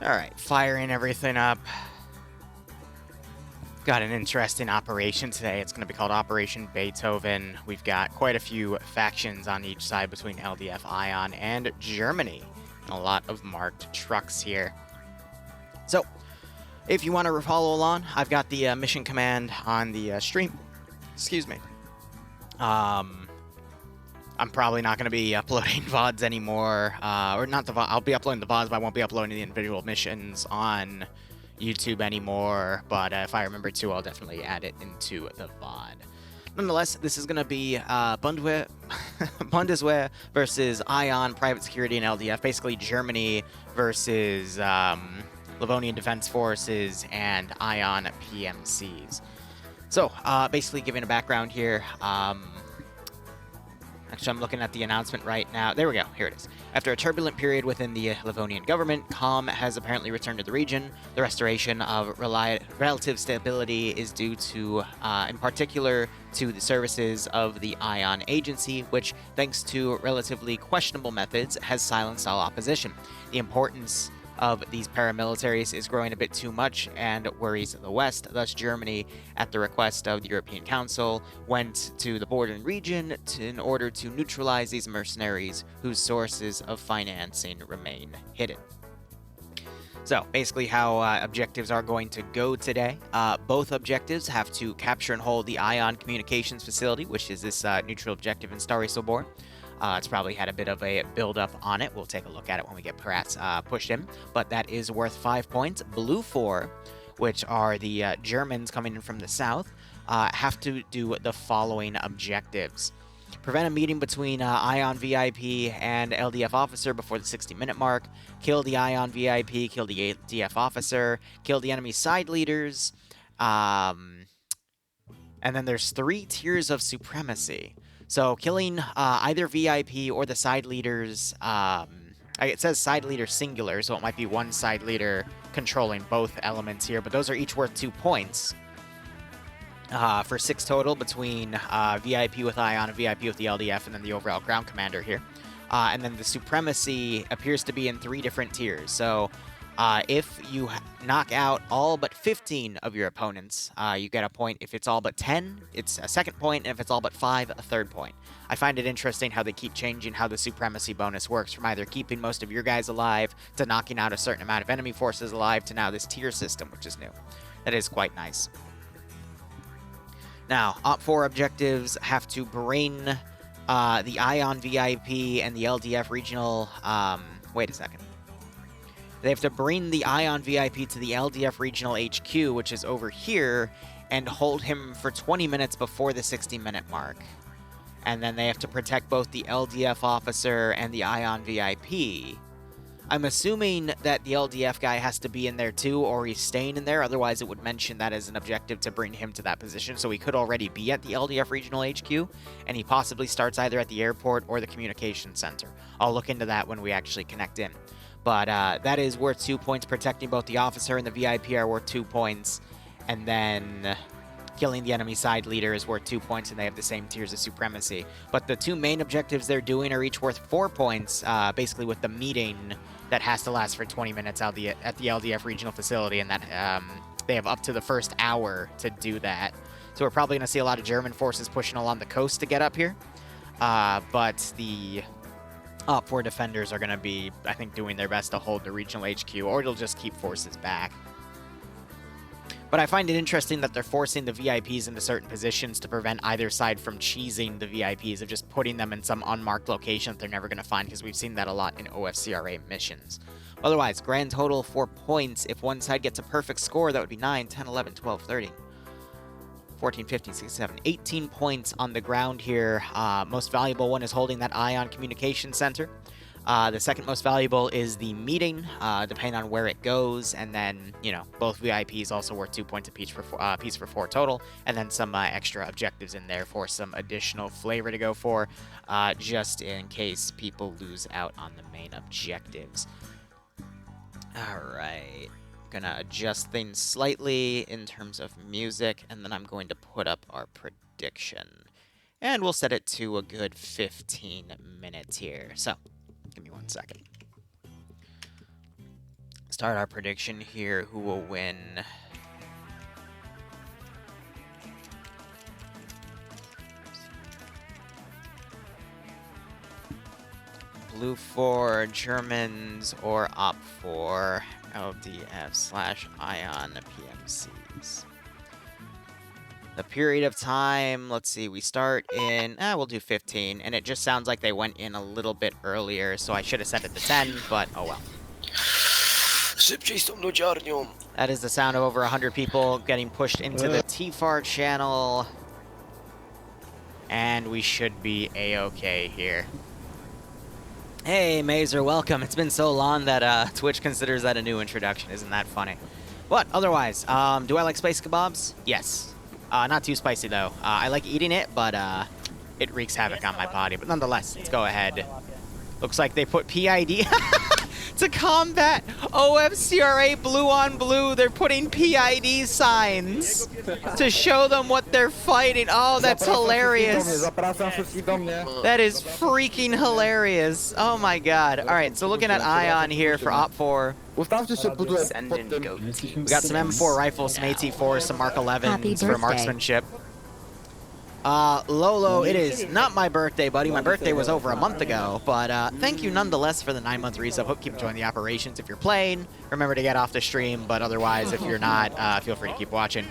Alright, firing everything up. Got an interesting operation today. It's going to be called Operation Beethoven. We've got quite a few factions on each side between LDF, Ion, and Germany. And a lot of marked trucks here. So, if you want to follow along, I've got the mission command on the stream. Excuse me. I'm probably not going to be uploading VODs anymore. Or not the VOD. I'll be uploading the VODs, but I won't be uploading the individual missions on YouTube anymore, but if I remember to, I'll definitely add it into the VOD. Nonetheless, this is going to be Bundeswehr versus Ion, Private Security, and LDF. Basically, Germany versus Livonian Defense Forces and Ion PMCs. So, basically giving a background here. Actually, I'm looking at the announcement right now. There we go. Here it is. After a turbulent period within the Livonian government, calm has apparently returned to the region. The restoration of relative stability is due to, in particular, to the services of the Ion Agency, which, thanks to relatively questionable methods, has silenced all opposition. The importance of these paramilitaries is growing a bit too much and worries the West. Thus, Germany, at the request of the European Council, went to the bordering region in order to neutralize these mercenaries whose sources of financing remain hidden. So, basically how objectives are going to go today. Both objectives have to capture and hold the Ion Communications Facility, which is this neutral objective in Starry Sobor. It's probably had a bit of a build-up on it. We'll take a look at it when we get pushed in. But that is worth 5 points. Blue 4, which are the Germans coming in from the south, have to do the following objectives. Prevent a meeting between Ion VIP and LDF officer before the 60-minute mark. Kill the Ion VIP, kill the LDF officer, kill the enemy side leaders. And then there's 3 tiers of supremacy. So killing either VIP or the side leaders, it says side leader singular, so it might be one side leader controlling both elements here, but those are each worth 2 points. For 6 total between VIP with Ion and VIP with the LDF, and then the overall ground commander here. And then the supremacy appears to be in 3 different tiers. So if you knock out all but 15 of your opponents, you get a point. If it's all but 10, it's a second point, and if it's all but 5, a third point. I find it interesting how they keep changing how the supremacy bonus works, from either keeping most of your guys alive, to knocking out a certain amount of enemy forces alive, to now this tier system, which is new. That is quite nice. Now, OPFOR objectives have to bring the Ion VIP and the LDF regional... wait a second. They have to bring the Ion VIP to the LDF Regional HQ, which is over here, and hold him for 20 minutes before the 60-minute mark. And then they have to protect both the LDF officer and the Ion VIP. I'm assuming that the LDF guy has to be in there too, or he's staying in there. Otherwise, it would mention that as an objective to bring him to that position. So he could already be at the LDF Regional HQ, and he possibly starts either at the airport or the communication center. I'll look into that when we actually connect in. But that is worth 2 points. Protecting both the officer and the VIP are worth 2 points. And then killing the enemy side leader is worth 2 points, and they have the same tiers of supremacy. But the 2 main objectives they're doing are each worth 4 points, basically with the meeting that has to last for 20 minutes at the LDF regional facility, and that they have up to the first hour to do that. So we're probably going to see a lot of German forces pushing along the coast to get up here. But the OPFOR defenders are going to be, I think, doing their best to hold the regional HQ, or they'll just keep forces back. But I find it interesting that they're forcing the VIPs into certain positions to prevent either side from cheesing the VIPs, of just putting them in some unmarked location that they're never going to find, because we've seen that a lot in OFCRA missions. Otherwise, grand total 4 points. If one side gets a perfect score, that would be 9, 10, 11, 12, 13. 14, 15, 16, 17, 18 points on the ground here. Most valuable one is holding that Ion Communication Center. The second most valuable is the meeting, depending on where it goes. And then, you know, both VIPs also worth 2 points apiece for 4 total. And then some extra objectives in there for some additional flavor to go for, just in case people lose out on the main objectives. All right. Gonna adjust things slightly in terms of music, and then I'm going to put up our prediction. And we'll set it to a good 15 minutes here. So, give me 1 second. start our prediction here. Who will win? Blue for Germans or Op for LDF/Ion PMCs. The period of time, let's see, we start in, we'll do 15, and it just sounds like they went in a little bit earlier, so I should have set it to 10, but oh well. That is the sound of over 100 people getting pushed into the TFAR channel, and we should be A-okay here. Hey, Mazer, welcome. It's been so long that Twitch considers that a new introduction. Isn't that funny? But otherwise, do I like spicy kebabs? Yes. Not too spicy, though. I like eating it, but it wreaks havoc on my body. But nonetheless, let's go ahead. Looks like they put PID to combat OFCRA blue on blue. They're putting PID signs to show them what they're fighting. Oh, that's hilarious. That is freaking hilarious. Oh my god. All right, so looking at Ion here for Op4. We got some M4 rifles, some AT4s, some Mark 11s for marksmanship. Lolo, it is not my birthday, buddy. My birthday was over a month ago, but thank you nonetheless for the 9-month resub. Hope you keep enjoying the operations. If you're playing, remember to get off the stream, but otherwise, if you're not, feel free to keep watching.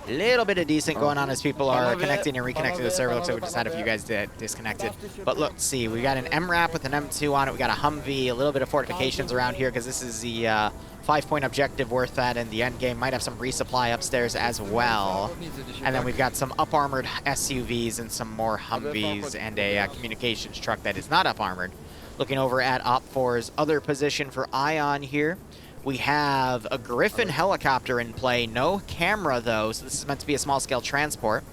A little bit of decent going on as people are connecting and reconnecting to the server. Looks like we just had a few guys disconnected. But look, see, we got an MRAP with an M2 on it. We got a Humvee, a little bit of fortifications around here because this is the 5-point objective worth that in the end game. Might have some resupply upstairs as well. And then we've got some up-armored SUVs and some more Humvees and a communications truck that is not up-armored. Looking over at Op4's other position for Ion here. We have a Griffin helicopter in play. No camera, though, so this is meant to be a small-scale transport.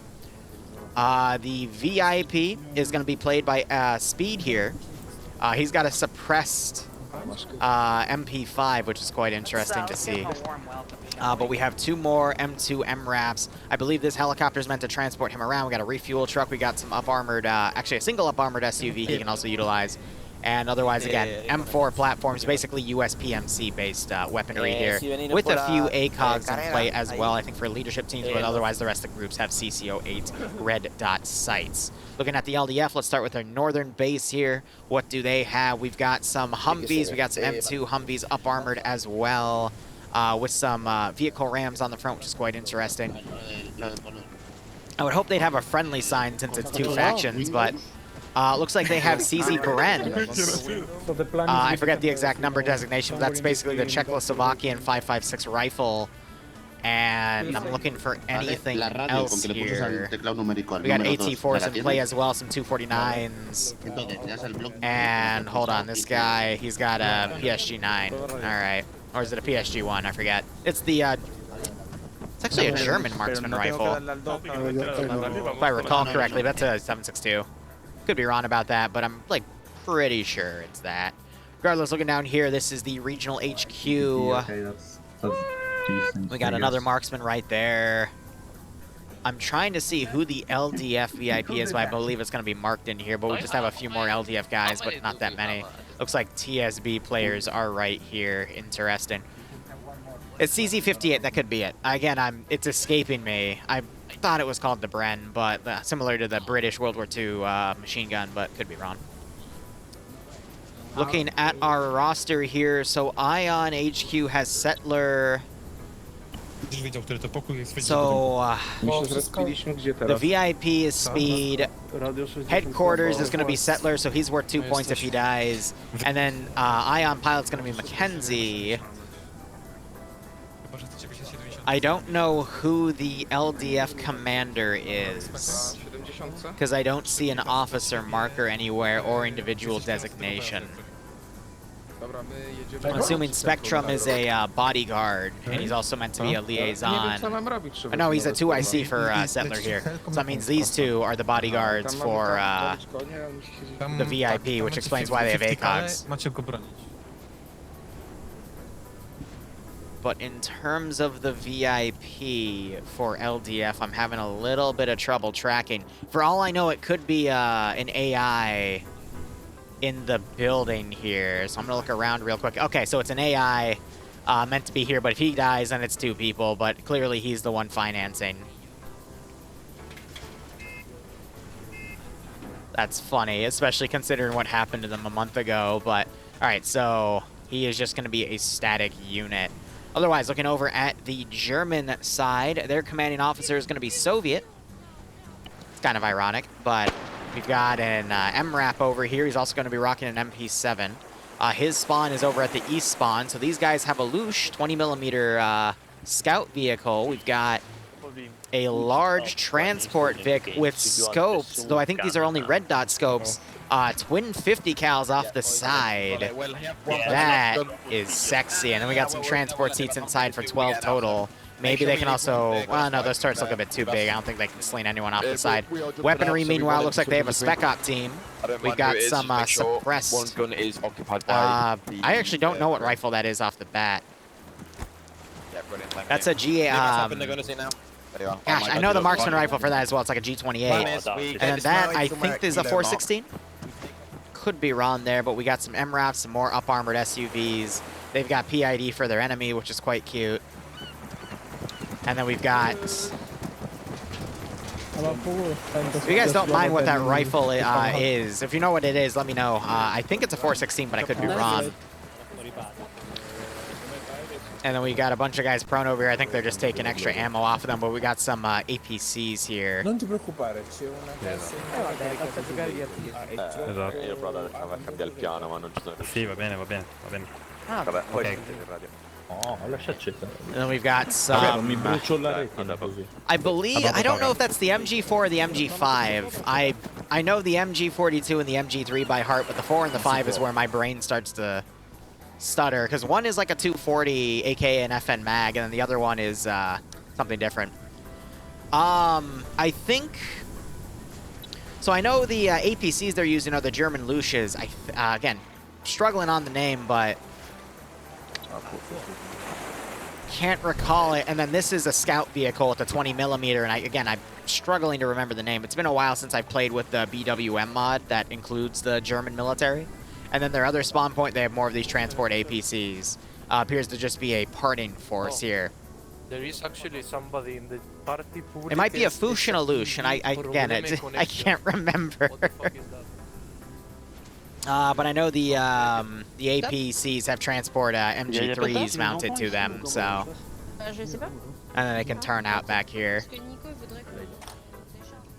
The VIP is going to be played by Speed here. He's got a suppressed MP5, which is quite interesting to see. But we have 2 more M2 MRAPs. I believe this helicopter is meant to transport him around. We got a refuel truck. We got some up-armored, actually a single up-armored SUV he can also utilize. And otherwise, again, M4 platforms, basically US PMC-based weaponry here, with a few ACOGs in play as well, I think, for leadership teams, but otherwise the rest of the groups have CCO8 red dot sights. Looking at the LDF, let's start with their northern base here. What do they have? We've got some Humvees. We got some M2 Humvees up-armored as well, with some vehicle rams on the front, which is quite interesting. I would hope they'd have a friendly sign since it's 2 factions, but... looks like they have CZ Berens. I forget the exact number designation, but that's basically the Czechoslovakian 5.56 rifle. And I'm looking for anything else here. We got AT4s in play as well, some 249s. And hold on, this guy, he's got a PSG-9. All right. Or is it a PSG-1? I forget. It's the... it's actually a German marksman rifle. If I recall correctly, that's a 7.62. Could be wrong about that, but I'm like pretty sure it's that. Regardless, looking down here, this is the regional HQ. We got another marksman right there. I'm trying to see who the LDF VIP is, but I believe it's going to be marked in here, but we just have a few more LDF guys, but not that many. Looks like TSB players are right here. Interesting. It's CZ58, that could be it. Again, it's escaping me. I thought it was called the Bren, but similar to the British World War II machine gun, but could be wrong. Looking at our roster here, so Ion HQ has Settler. So the VIP is Speed. Headquarters is going to be Settler, so he's worth 2 points if he dies. And then Ion Pilot's going to be Mackenzie. I don't know who the LDF commander is, because I don't see an officer marker anywhere or individual designation. I'm assuming Spectrum is a bodyguard, and he's also meant to be a liaison. No, he's a 2IC for Settler here. So that means these two are the bodyguards for the VIP, which explains why they have ACOGs. But in terms of the VIP for LDF, I'm having a little bit of trouble tracking. For all I know, it could be an AI in the building here. So I'm going to look around real quick. Okay, so it's an AI. meant to be here, but if he dies, then it's 2 people, but clearly he's the one financing. That's funny, especially considering what happened to them a month ago, but all right, so he is just going to be a static unit. Otherwise, looking over at the German side, their commanding officer is going to be Soviet. It's kind of ironic, but we've got an MRAP over here. He's also going to be rocking an MP7. His spawn is over at the east spawn, so these guys have a Lush 20mm scout vehicle. We've got a large transport Vic with scopes, though I think these are only red dot scopes. Twin 50 cals off the side. That is sexy. And then we got some transport seats inside for 12 total. Maybe they can also, well, no, those turrets look a bit too big. I don't think they can sling anyone off the side. Weaponry, meanwhile, looks like they have a spec op team. We've got some suppressed. I actually don't know what rifle that is off the bat. That's a G. Gosh, I know the marksman rifle for that as well. It's like a G28. And then that, I think, is a 416. Could be wrong there, but we got some MRAPs, some more up-armored SUVs. They've got PID for their enemy, which is quite cute. And then we've got... If you guys don't mind what that rifle is, if you know what it is, let me know. I think it's a 416, but I could be wrong. And then we got a bunch of guys prone over here. I think they're just taking extra ammo off of them, but we got some APCs here. Non ti preoccupare, c'è una Esatto. Io provo a cambiare il piano, ma non ci sono riuscito. Sì, va bene, va bene, va bene. Vabbè, poi sentite il radio. Oh, lascia accetta. And then we've got some... mi brucio la rete, I believe... I don't know if that's the MG4 or the MG5. I know the MG42 and the MG3 by heart, but the 4 and the 5 is where my brain starts to stutter, because one is like a 240 aka an FN mag, and then the other one is something different. I think so. I know the APCs they're using are the German Lushes. Again, struggling on the name, but can't recall it. And then this is a scout vehicle with a 20mm, and I'm struggling to remember the name. It's been a while since I've played with the BWM mod that includes the German military. And then their other spawn point, they have more of these transport APCs. Appears to just be a parting force here. There is actually somebody in the party. It might be a Fush and a Lush, and I can't remember. What the fuck is that? But I know the APCs have transport MG3s mounted to them, so. And then they can turn out back here.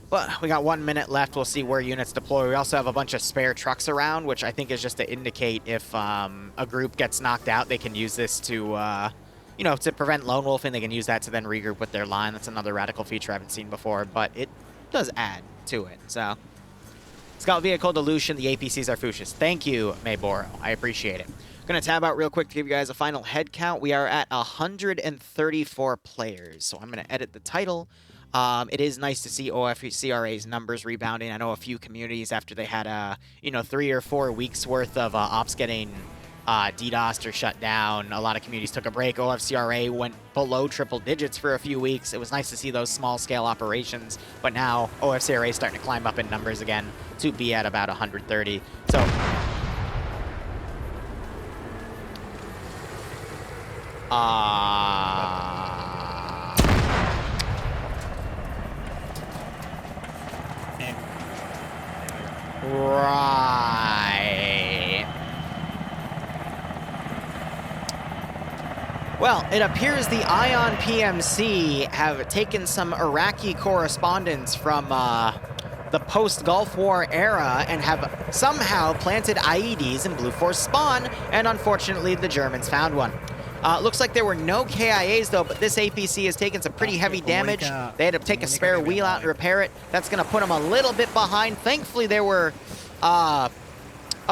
But we got 1 minute left. We'll see where units deploy. We also have a bunch of spare trucks around, which I think is just to indicate if a group gets knocked out, they can use this to, you know, to prevent lone wolfing. They can use that to then regroup with their line. That's another radical feature I haven't seen before, but it does add to it. So, scout vehicle dilution. The APCs are Fuchsias. Thank you, Mayboro. I appreciate it. Going to tab out real quick to give you guys a final head count. We are at 134 players. So I'm going to edit the title. It is nice to see OFCRA's numbers rebounding. I know a few communities, after they had, you know, 3 or 4 weeks worth of ops getting DDoSed or shut down, a lot of communities took a break. OFCRA went below triple digits for a few weeks. It was nice to see those small-scale operations, but now OFCRA is starting to climb up in numbers again to be at about 130. So... Right. Well, it appears the Ion PMC have taken some Iraqi correspondence from the post-Gulf War era and have somehow planted IEDs in Blue Force spawn, and unfortunately the Germans found one. Looks like there were no KIAs though, but this APC has taken some pretty heavy damage. They had to take a spare wheel out and repair it. That's going to put them a little bit behind. Thankfully, there were a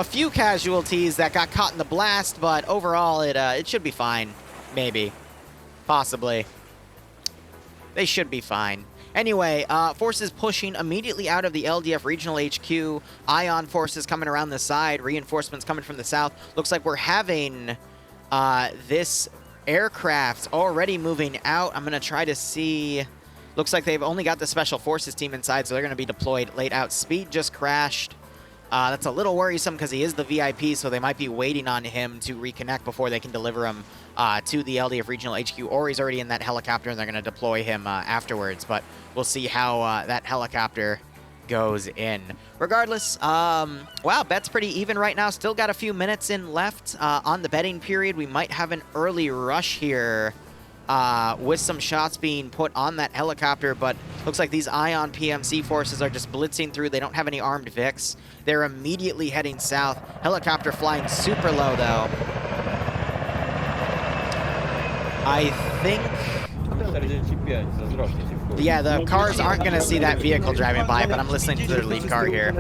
few casualties that got caught in the blast, but overall, it should be fine. Maybe. Possibly. They should be fine. Anyway, forces pushing immediately out of the LDF regional HQ. Ion forces coming around the side. Reinforcements coming from the south. Looks like we're having... this aircraft already moving out. I'm going to try to see... Looks like they've only got the Special Forces team inside, so they're going to be deployed late out. Speed just crashed. That's a little worrisome because he is the VIP, so they might be waiting on him to reconnect before they can deliver him to the LDF Regional HQ, or he's already in that helicopter and they're going to deploy him afterwards. But we'll see how that helicopter goes in. Regardless, wow, bet's pretty even right now. Still got a few minutes in left on the betting period. We might have an early rush here with some shots being put on that helicopter, but looks like these Ion PMC forces are just blitzing through. They don't have any armed Vics. They're immediately heading south. Helicopter flying super low, though. I think... Yeah, the cars aren't going to see that vehicle driving by, but I'm listening to their lead car here.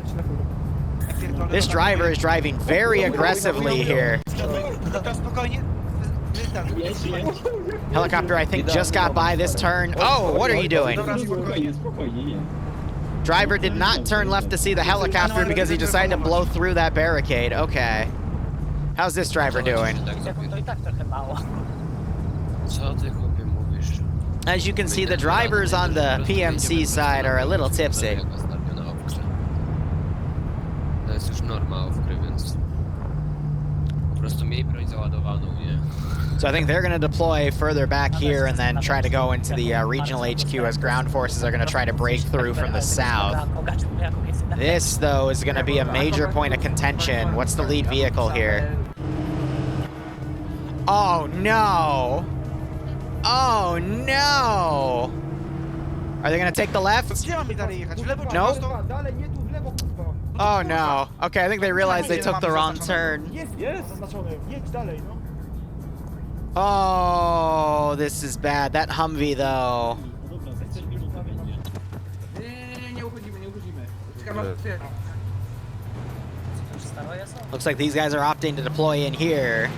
This driver is driving very aggressively here. Helicopter, I think, just got by this turn. Oh, what are you doing? Driver did not turn left to see the helicopter because he decided to blow through that barricade. Okay. How's this driver doing? As you can see, the drivers on the PMC side are a little tipsy. So I think they're going to deploy further back here and then try to go into the regional HQ as ground forces are going to try to break through from the south. This, though, is going to be a major point of contention. What's the lead vehicle here? Oh, no. Oh, no. Are they going to take the left? Nope. Oh, no. Okay, I think they realized they took the wrong turn. Oh, this is bad. That Humvee, though. Looks like these guys are opting to deploy in here.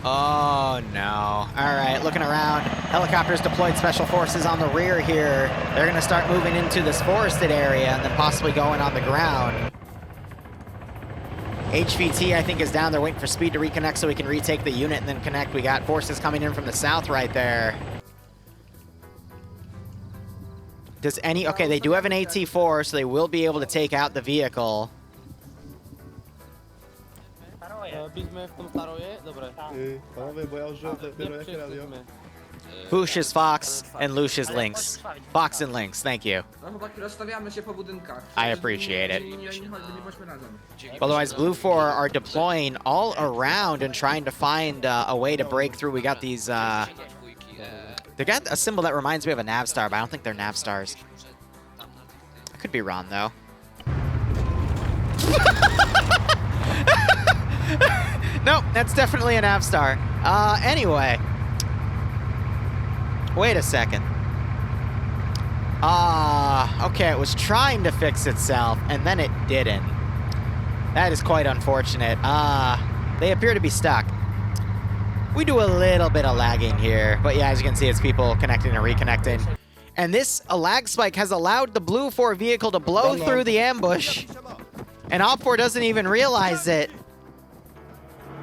Oh, no. All right, looking around. Helicopters deployed, special forces on the rear here. They're going to start moving into this forested area and then possibly going on the ground. HVT, I think, is down. They're waiting for speed to reconnect so we can retake the unit and then connect. We got forces coming in from the south right there. Does any... Okay, they do have an AT-4, so they will be able to take out the vehicle. Boosh is Fox, and Lush is Lynx. Fox and Lynx, thank you. I appreciate it. Otherwise, Blue 4 are deploying all around and trying to find a way to break through. We got these... They got a symbol that reminds me of a Navstar, but I don't think they're Navstars. I could be wrong, though. Nope, that's definitely a Navstar. Anyway. Wait a second. Okay, it was trying to fix itself, and then it didn't. That is quite unfortunate. They appear to be stuck. We do a little bit of lagging here, but yeah, as you can see, it's people connecting and reconnecting. And this lag spike has allowed the Blue 4 vehicle to blow through the ambush, and Op4 doesn't even realize it.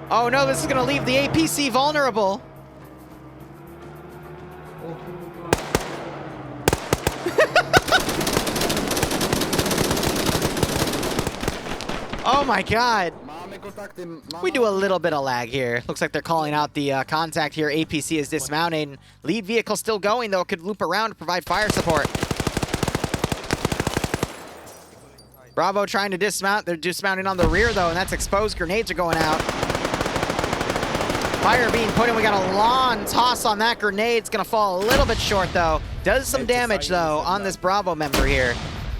Oh no, this is gonna leave the APC vulnerable. Oh my god. We do a little bit of lag here. Looks like they're calling out the contact here. APC is dismounting. Lead vehicle still going, though. Could loop around to provide fire support. Bravo trying to dismount. They're dismounting on the rear, though, and that's exposed. Grenades are going out. Fire being put in. We got a long toss on that grenade. It's going to fall a little bit short, though. Does some damage, though, on this Bravo member here.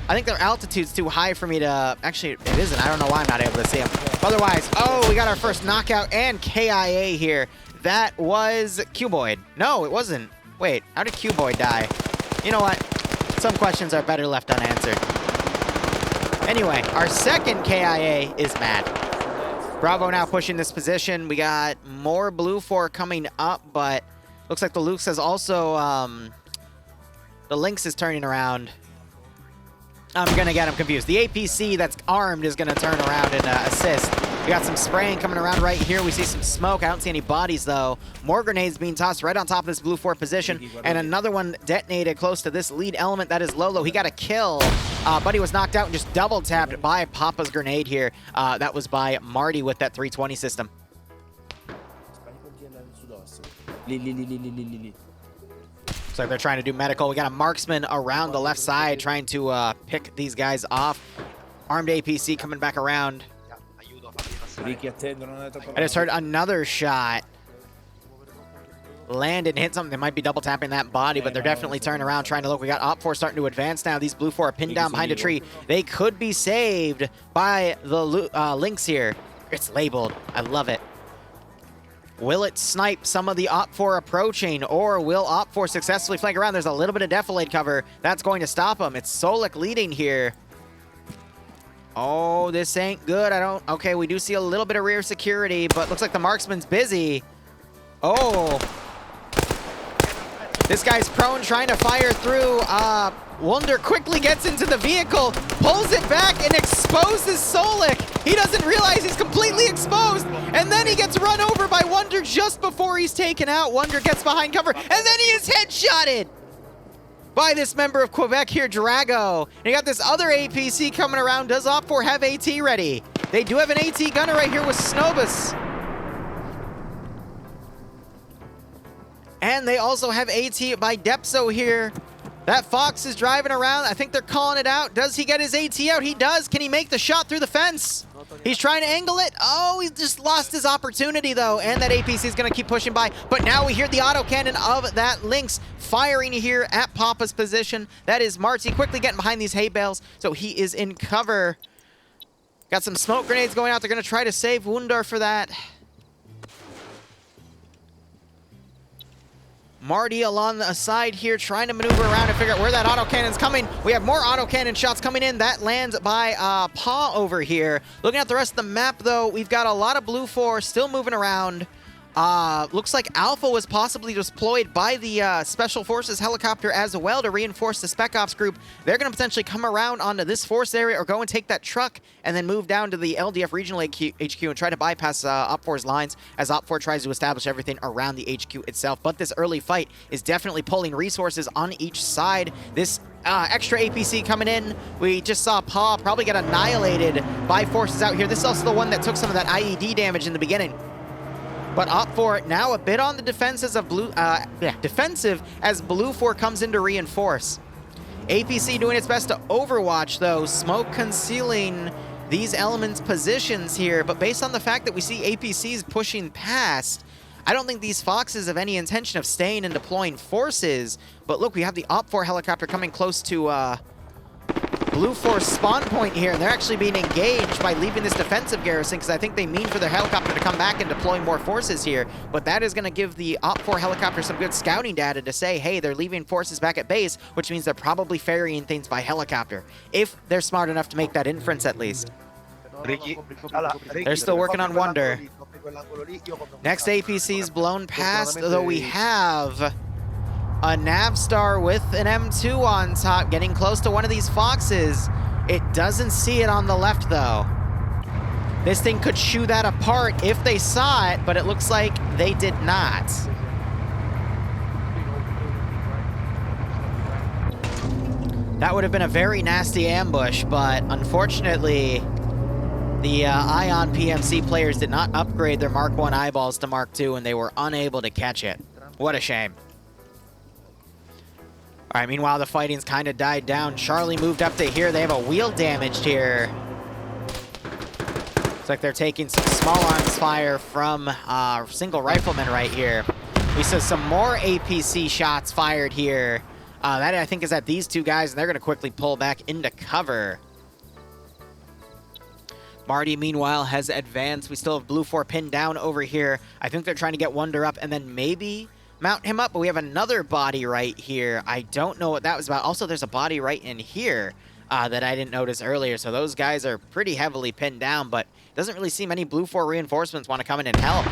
I think their altitude's too high for me to... Actually, it isn't. I don't know why I'm not able to see them. Otherwise, oh, we got our first knockout and KIA here. That was Cuboid. No, it wasn't. Wait, how did Cuboid die? You know what? Some questions are better left unanswered. Anyway, our second KIA is Matt. Bravo now pushing this position. We got more Blue 4 coming up, but looks like the Lux has also... the Lynx is turning around. I'm going to get him confused. The APC that's armed is going to turn around and assist. We got some spraying coming around right here. We see some smoke. I don't see any bodies, though. More grenades being tossed right on top of this blue 4 position. And another one detonated close to this lead element. That is Lolo. He got a kill, but he was knocked out and just double tapped by Papa's grenade here. That was by Marty with that 320 system. Looks like they're trying to do medical. We got a marksman around the left side trying to pick these guys off. Armed APC coming back around. I just heard another shot land and hit something. They might be double tapping that body, but they're definitely turning around trying to look. We got OFCRA starting to advance now. These blue 4 are pinned down behind a tree. They could be saved by the links here. It's labeled. I love it. Will it snipe some of the OFCRA approaching, or will OFCRA successfully flank around? There's a little bit of defilade cover. That's going to stop them. It's Solik leading here. Oh, this ain't good. Okay, we do see a little bit of rear security, but looks like the marksman's busy. Oh. This guy's prone, trying to fire through. Wunder quickly gets into the vehicle, pulls it back, and exposes Solik. He doesn't realize he's completely exposed, and then he gets run over by Wunder just before he's taken out. Wunder gets behind cover, and then he is headshotted by this member of Quebec here, Drago. And you got this other APC coming around. Does OFCRA have AT ready? They do have an AT gunner right here with Snobus. And they also have AT by Depso here. That Fox is driving around. I think they're calling it out. Does he get his AT out? He does. Can he make the shot through the fence? He's trying to angle it. Oh, he just lost his opportunity, though. And that APC is going to keep pushing by. But now we hear the autocannon of that Lynx firing here at Papa's position. That is Marty quickly getting behind these hay bales. So he is in cover. Got some smoke grenades going out. They're going to try to save Wundar for that. Marty along the side here trying to maneuver around and figure out where that autocannon's coming. We have more autocannon shots coming in. That lands by Paw over here. Looking at the rest of the map, though, we've got a lot of blue 4 still moving around. Looks like Alpha was possibly deployed by the Special Forces helicopter as well to reinforce the Spec Ops group. They're going to potentially come around onto this force area or go and take that truck and then move down to the LDF regional HQ and try to bypass OPFOR's lines as OPFOR tries to establish everything around the HQ itself. But this early fight is definitely pulling resources on each side. This extra APC coming in. We just saw Paw probably get annihilated by forces out here. This is also the one that took some of that IED damage in the beginning. But OPFOR now a bit on the defensive as blue 4 comes in to reinforce. APC doing its best to overwatch, though. Smoke concealing these elements' positions here. But based on the fact that we see APCs pushing past, I don't think these Foxes have any intention of staying and deploying forces. But look, we have the OPFOR helicopter coming close to blue 4's spawn point here, and they're actually being engaged by leaving this defensive garrison because I think they mean for their helicopter to come back and deploy more forces here. But that is going to give the OPFOR helicopter some good scouting data to say, hey, they're leaving forces back at base, which means they're probably ferrying things by helicopter, if they're smart enough to make that inference at least. They're still working on Wunder. Next APC's blown past, though we have a Navstar with an M2 on top, getting close to one of these Foxes. It doesn't see it on the left, though. This thing could shoo that apart if they saw it, but it looks like they did not. That would have been a very nasty ambush, but unfortunately, the Ion PMC players did not upgrade their Mark 1 eyeballs to Mark 2, and they were unable to catch it. What a shame. All right, meanwhile, the fighting's kind of died down. Charlie moved up to here. They have a wheel damaged here. Looks like they're taking some small arms fire from single rifleman right here. We saw some more APC shots fired here. That, I think, is at these two guys, and they're going to quickly pull back into cover. Marty, meanwhile, has advanced. We still have blue 4 pinned down over here. I think they're trying to get Wunder up and then maybe mount him up, but we have another body right here. I don't know what that was about. Also, there's a body right in here that I didn't notice earlier, so those guys are pretty heavily pinned down, but it doesn't really seem any blue 4 reinforcements want to come in and help.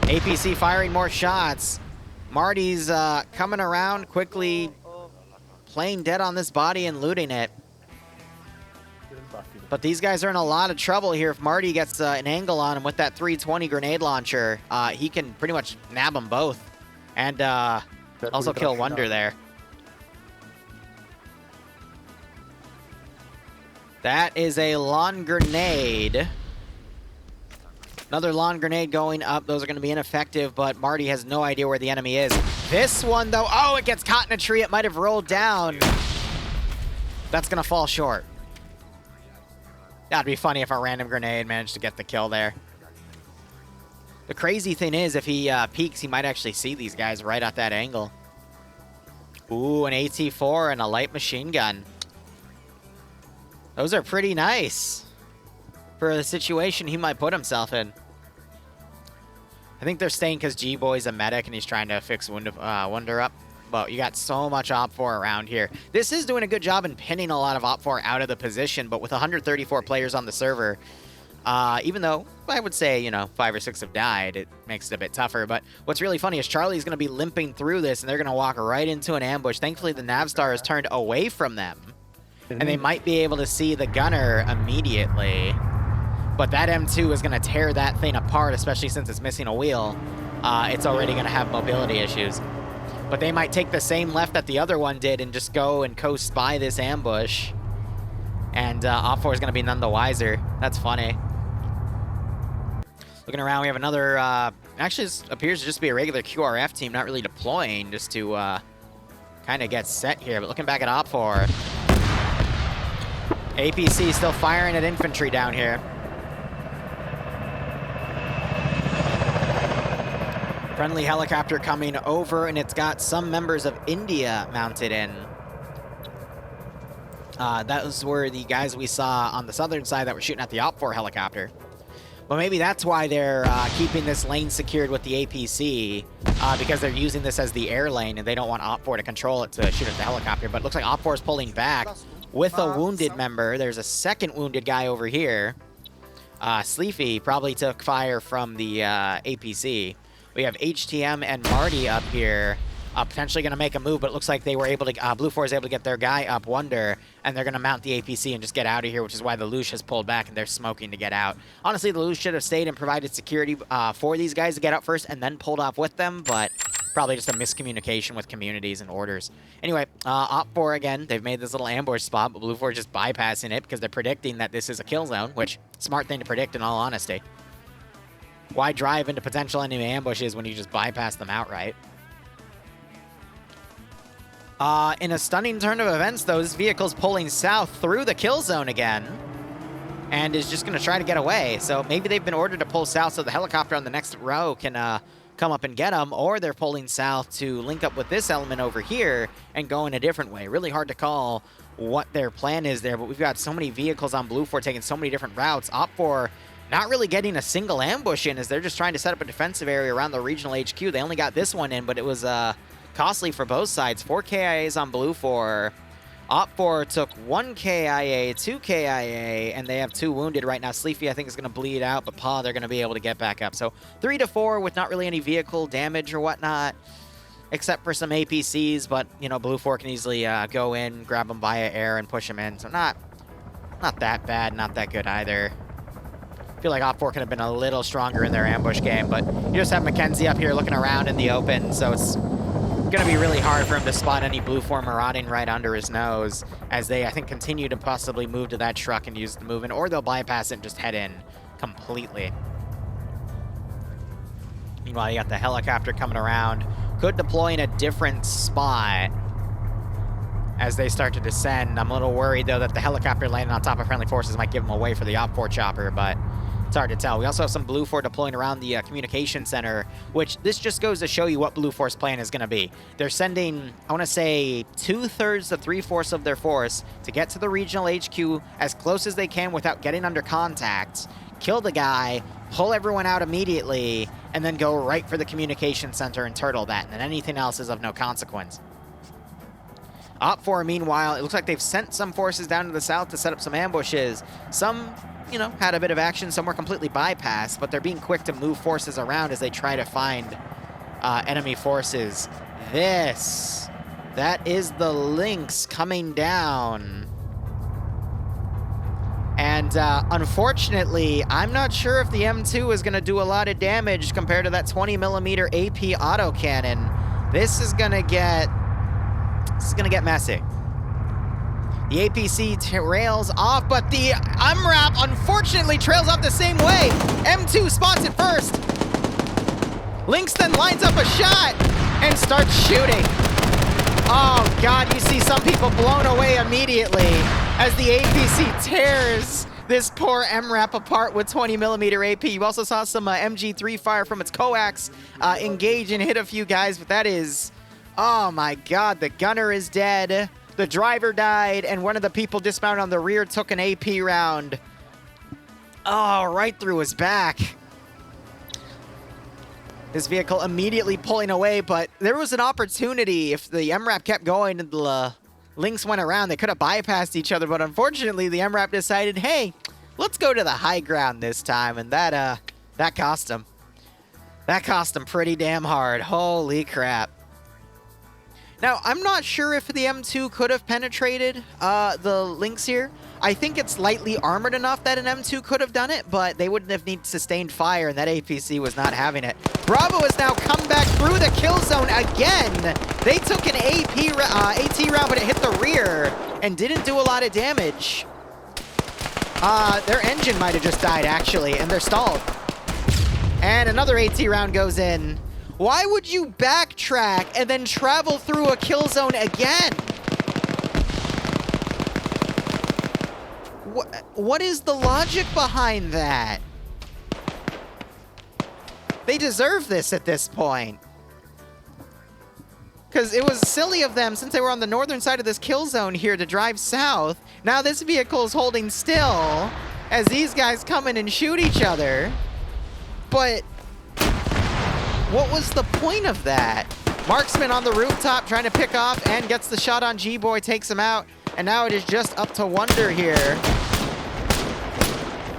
APC firing more shots. Marty's coming around, quickly playing dead on this body and looting it. But these guys are in a lot of trouble here. If Marty gets an angle on him with that 320 grenade launcher, he can pretty much nab them both. And also kill Wonder there. That is a lawn grenade. Another lawn grenade going up. Those are going to be ineffective, but Marty has no idea where the enemy is. This one, though, oh, it gets caught in a tree. It might have rolled down. That's going to fall short. That'd be funny if a random grenade managed to get the kill there. The crazy thing is, if he peeks, he might actually see these guys right at that angle. Ooh, an AT-4 and a light machine gun. Those are pretty nice for the situation he might put himself in. I think they're staying because G-Boy's a medic and he's trying to fix Wonder up. But you got so much OPFOR around here. This is doing a good job in pinning a lot of OPFOR out of the position, but with 134 players on the server, even though I would say, you know, 5 or 6 have died, it makes it a bit tougher. But what's really funny is Charlie's going to be limping through this, and they're going to walk right into an ambush. Thankfully, the Navstar is turned away from them, and they might be able to see the gunner immediately. But that M2 is going to tear that thing apart, especially since it's missing a wheel. It's already going to have mobility issues. But they might take the same left that the other one did and just go and coast by this ambush. And OPFOR is going to be none the wiser. That's funny. Looking around, we have another... actually, this appears to just be a regular QRF team, not really deploying, just to kind of get set here. But looking back at OPFOR, APC still firing at infantry down here. Friendly helicopter coming over, and it's got some members of India mounted in. Those were the guys we saw on the southern side that were shooting at the OPFOR helicopter. But maybe that's why they're keeping this lane secured with the APC, because they're using this as the air lane, and they don't want OPFOR to control it to shoot at the helicopter. But it looks like OPFOR is pulling back with a wounded member. There's a second wounded guy over here. Sleepy probably took fire from the APC. We have HTM and Marty up here, potentially going to make a move, but it looks like they were able to, Blue 4 is able to get their guy up, Wonder, and they're going to mount the APC and just get out of here, which is why the Lush has pulled back and they're smoking to get out. Honestly, the Lush should have stayed and provided security for these guys to get out first and then pulled off with them, but probably just a miscommunication with communities and orders. Anyway, OPFOR again, they've made this little ambush spot, but Blue 4 is just bypassing it because they're predicting that this is a kill zone, which, smart thing to predict in all honesty. Why drive into potential enemy ambushes when you just bypass them outright? In a stunning turn of events, though, this vehicle's pulling south through the kill zone again and is just going to try to get away. So maybe they've been ordered to pull south so the helicopter on the next row can come up and get them, or they're pulling south to link up with this element over here and go in a different way. Really hard to call what their plan is there, but we've got so many vehicles on Blue 4 taking so many different routes. OPFOR not really getting a single ambush in as they're just trying to set up a defensive area around the regional HQ. They only got this one in, but it was costly for both sides. 4 KIAs on Blue 4. OPFOR took 1 KIA, 2 KIA, and they have 2 wounded right now. Sleepy, I think, is going to bleed out, but Paw, they're going to be able to get back up. So 3 to 4 with not really any vehicle damage or whatnot, except for some APCs, but, you know, Blue 4 can easily go in, grab them via air, and push them in. So not that bad, not that good either. I feel like OPFOR could have been a little stronger in their ambush game, but you just have Mackenzie up here looking around in the open, so it's going to be really hard for him to spot any Blue 4 marauding right under his nose as they, I think, continue to possibly move to that truck and use the movement, or they'll bypass it and just head in completely. Meanwhile, you got the helicopter coming around. Could deploy in a different spot as they start to descend. I'm a little worried, though, that the helicopter landing on top of friendly forces might give them away for the OPFOR chopper, but it's hard to tell. We also have some Blue 4 deploying around the communication center, which this just goes to show you what Blue 4's plan is going to be. They're sending, I want to say, 2/3 to 3/4 of their force to get to the regional HQ as close as they can without getting under contact, kill the guy, pull everyone out immediately, and then go right for the communication center and turtle that, and then anything else is of no consequence. OPFOR, meanwhile, it looks like they've sent some forces down to the south to set up some ambushes. Some, you know, had a bit of action. Some were completely bypassed, but they're being quick to move forces around as they try to find enemy forces. That is the Lynx coming down. And And unfortunately, I'm not sure if the M2 is going to do a lot of damage compared to that 20mm AP autocannon. This is going to get messy. The APC trails off, but the MRAP unfortunately trails off the same way. M2 spots it first. Lynx then lines up a shot and starts shooting. Oh God, you see some people blown away immediately as the APC tears this poor MRAP apart with 20mm AP. You also saw some MG3 fire from its coax engage and hit a few guys, but that is, oh my God, the gunner is dead. The driver died, and one of the people dismounted on the rear took an AP round. Oh, right through his back. This vehicle immediately pulling away, but there was an opportunity. If the MRAP kept going and the Lynx went around, they could have bypassed each other, but unfortunately, the MRAP decided, hey, let's go to the high ground this time, and that cost him. That cost him pretty damn hard. Holy crap. Now, I'm not sure if the M2 could have penetrated the Lynx here. I think it's lightly armored enough that an M2 could have done it, but they wouldn't have needed sustained fire, and that APC was not having it. Bravo has now come back through the kill zone again. They took an AT round, but it hit the rear and didn't do a lot of damage. Their engine might have just died, actually, and they're stalled. And another AT round goes in. Why would you backtrack and then travel through a kill zone again? What is the logic behind that? They deserve this at this point. Because it was silly of them, since they were on the northern side of this kill zone here, to drive south. Now this vehicle is holding still as these guys come in and shoot each other. But what was the point of that? Marksman on the rooftop trying to pick off and gets the shot on G-Boy, takes him out. And now it is just up to Wonder here.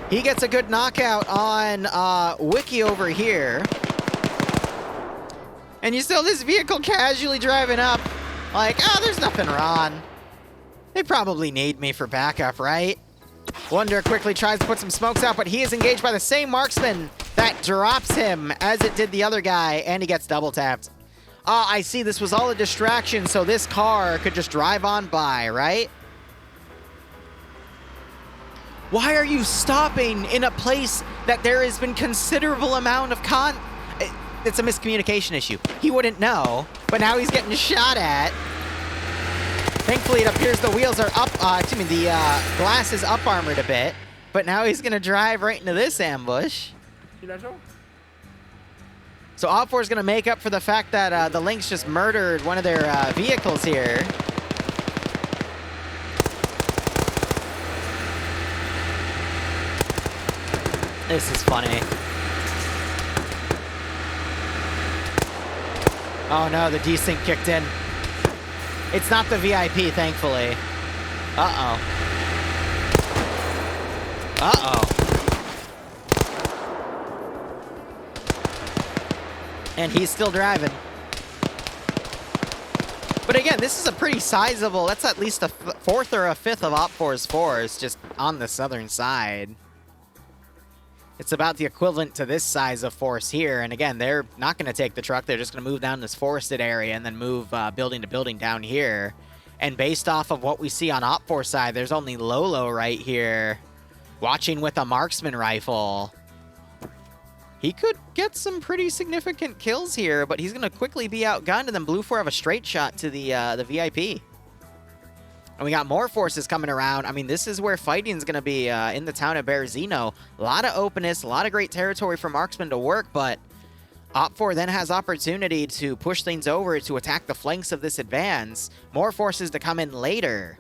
He gets a good knockout on Wiki over here. And you still this vehicle casually driving up. Like, oh, there's nothing wrong. They probably need me for backup, right? Wonder quickly tries to put some smokes out, but he is engaged by the same marksman that drops him as it did the other guy, and he gets double tapped. I see this was all a distraction, so this car could just drive on by, right? Why are you stopping in a place that there has been considerable amount of It's a miscommunication issue. He wouldn't know, but now he's getting shot at. Thankfully, it appears the wheels are up, the glass is up armored a bit, but now he's gonna drive right into this ambush. So OFCRA is gonna make up for the fact that the Lynx just murdered one of their vehicles here. This is funny. Oh no, the desync kicked in. It's not the VIP, thankfully. Uh-oh. Uh-oh. And he's still driving. But again, this is a pretty sizable, that's at least a fourth or a fifth of OFCRA's force just on the southern side. It's about the equivalent to this size of force here. And again, they're not going to take the truck. They're just going to move down this forested area and then move building to building down here. And based off of what we see on OFCRA's side, there's only Lolo right here watching with a marksman rifle. He could get some pretty significant kills here, but he's going to quickly be outgunned, and then Blue 4 have a straight shot to the VIP. And we got more forces coming around. I mean, this is where fighting is going to be in the town of Berezino. A lot of openness, a lot of great territory for marksmen to work, but OPFOR then has opportunity to push things over to attack the flanks of this advance. More forces to come in later.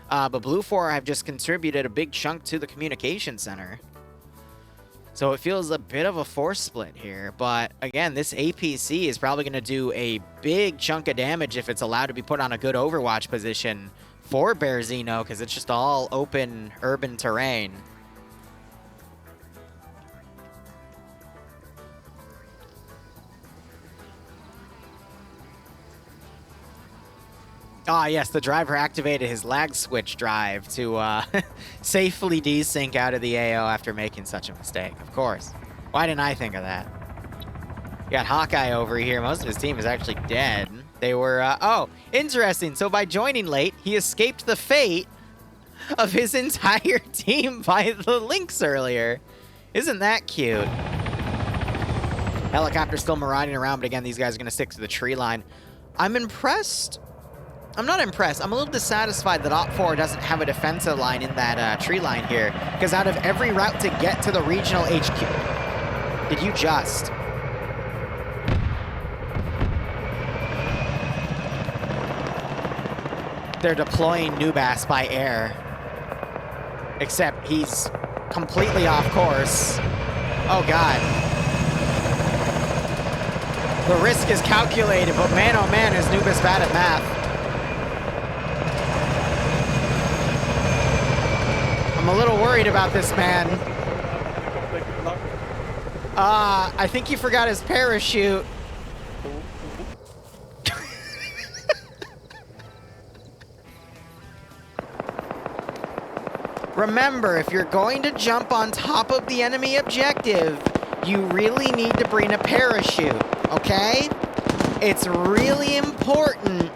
But Blue 4 have just contributed a big chunk to the communication center. So it feels a bit of a force split here. But again, this APC is probably going to do a big chunk of damage if it's allowed to be put on a good overwatch position for Berezino, because it's just all open urban terrain. Ah, yes, the driver activated his lag switch drive to safely desync out of the AO after making such a mistake. Of course. Why didn't I think of that? You got Hawkeye over here. Most of his team is actually dead. They were, oh, interesting. So by joining late, he escaped the fate of his entire team by the Lynx earlier. Isn't that cute? Helicopter still marauding around, but again, these guys are going to stick to the tree line. I'm impressed. I'm not impressed. I'm a little dissatisfied that OFCRA doesn't have a defensive line in that tree line here, because out of every route to get to the regional HQ... Did you just... They're deploying Nubas by air. Except he's completely off course. Oh, God. The risk is calculated, but man, oh man, is Nubas bad at math. I'm a little worried about this man. I think he forgot his parachute. Remember, if you're going to jump on top of the enemy objective, you really need to bring a parachute, okay? It's really important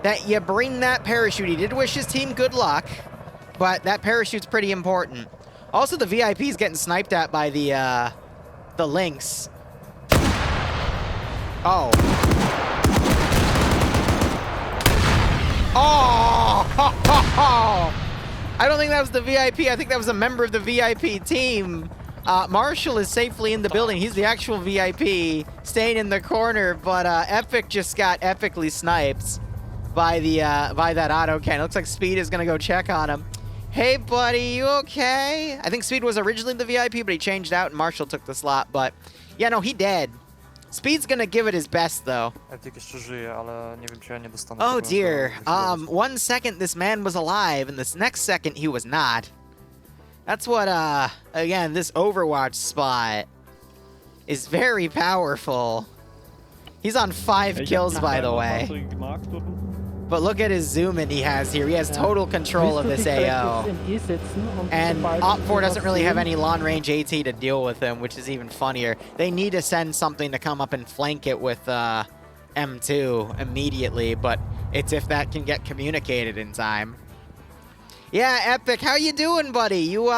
that you bring that parachute. He did wish his team good luck, but that parachute's pretty important. Also, the VIP's getting sniped at by the Lynx. Oh. Oh! I don't think that was the VIP. I think that was a member of the VIP team. Marshall is safely in the building. He's the actual VIP, staying in the corner, but Epic just got epically sniped by that auto cannon. Looks like Speed is gonna go check on him. Hey, buddy, you okay? I think Speed was originally the VIP, but he changed out and Marshall took the slot. But yeah, no, he dead. Speed's gonna give it his best, though. Oh dear. 1 second this man was alive, and this next second he was not. That's what, again, this Overwatch spot is very powerful. He's on 5 kills, by the way. But look at his zoom in he has here. He has total control of this AO. And OFCRA doesn't really have any long-range AT to deal with him, which is even funnier. They need to send something to come up and flank it with M2 immediately, but it's if that can get communicated in time. Yeah, Epic, how you doing, buddy? You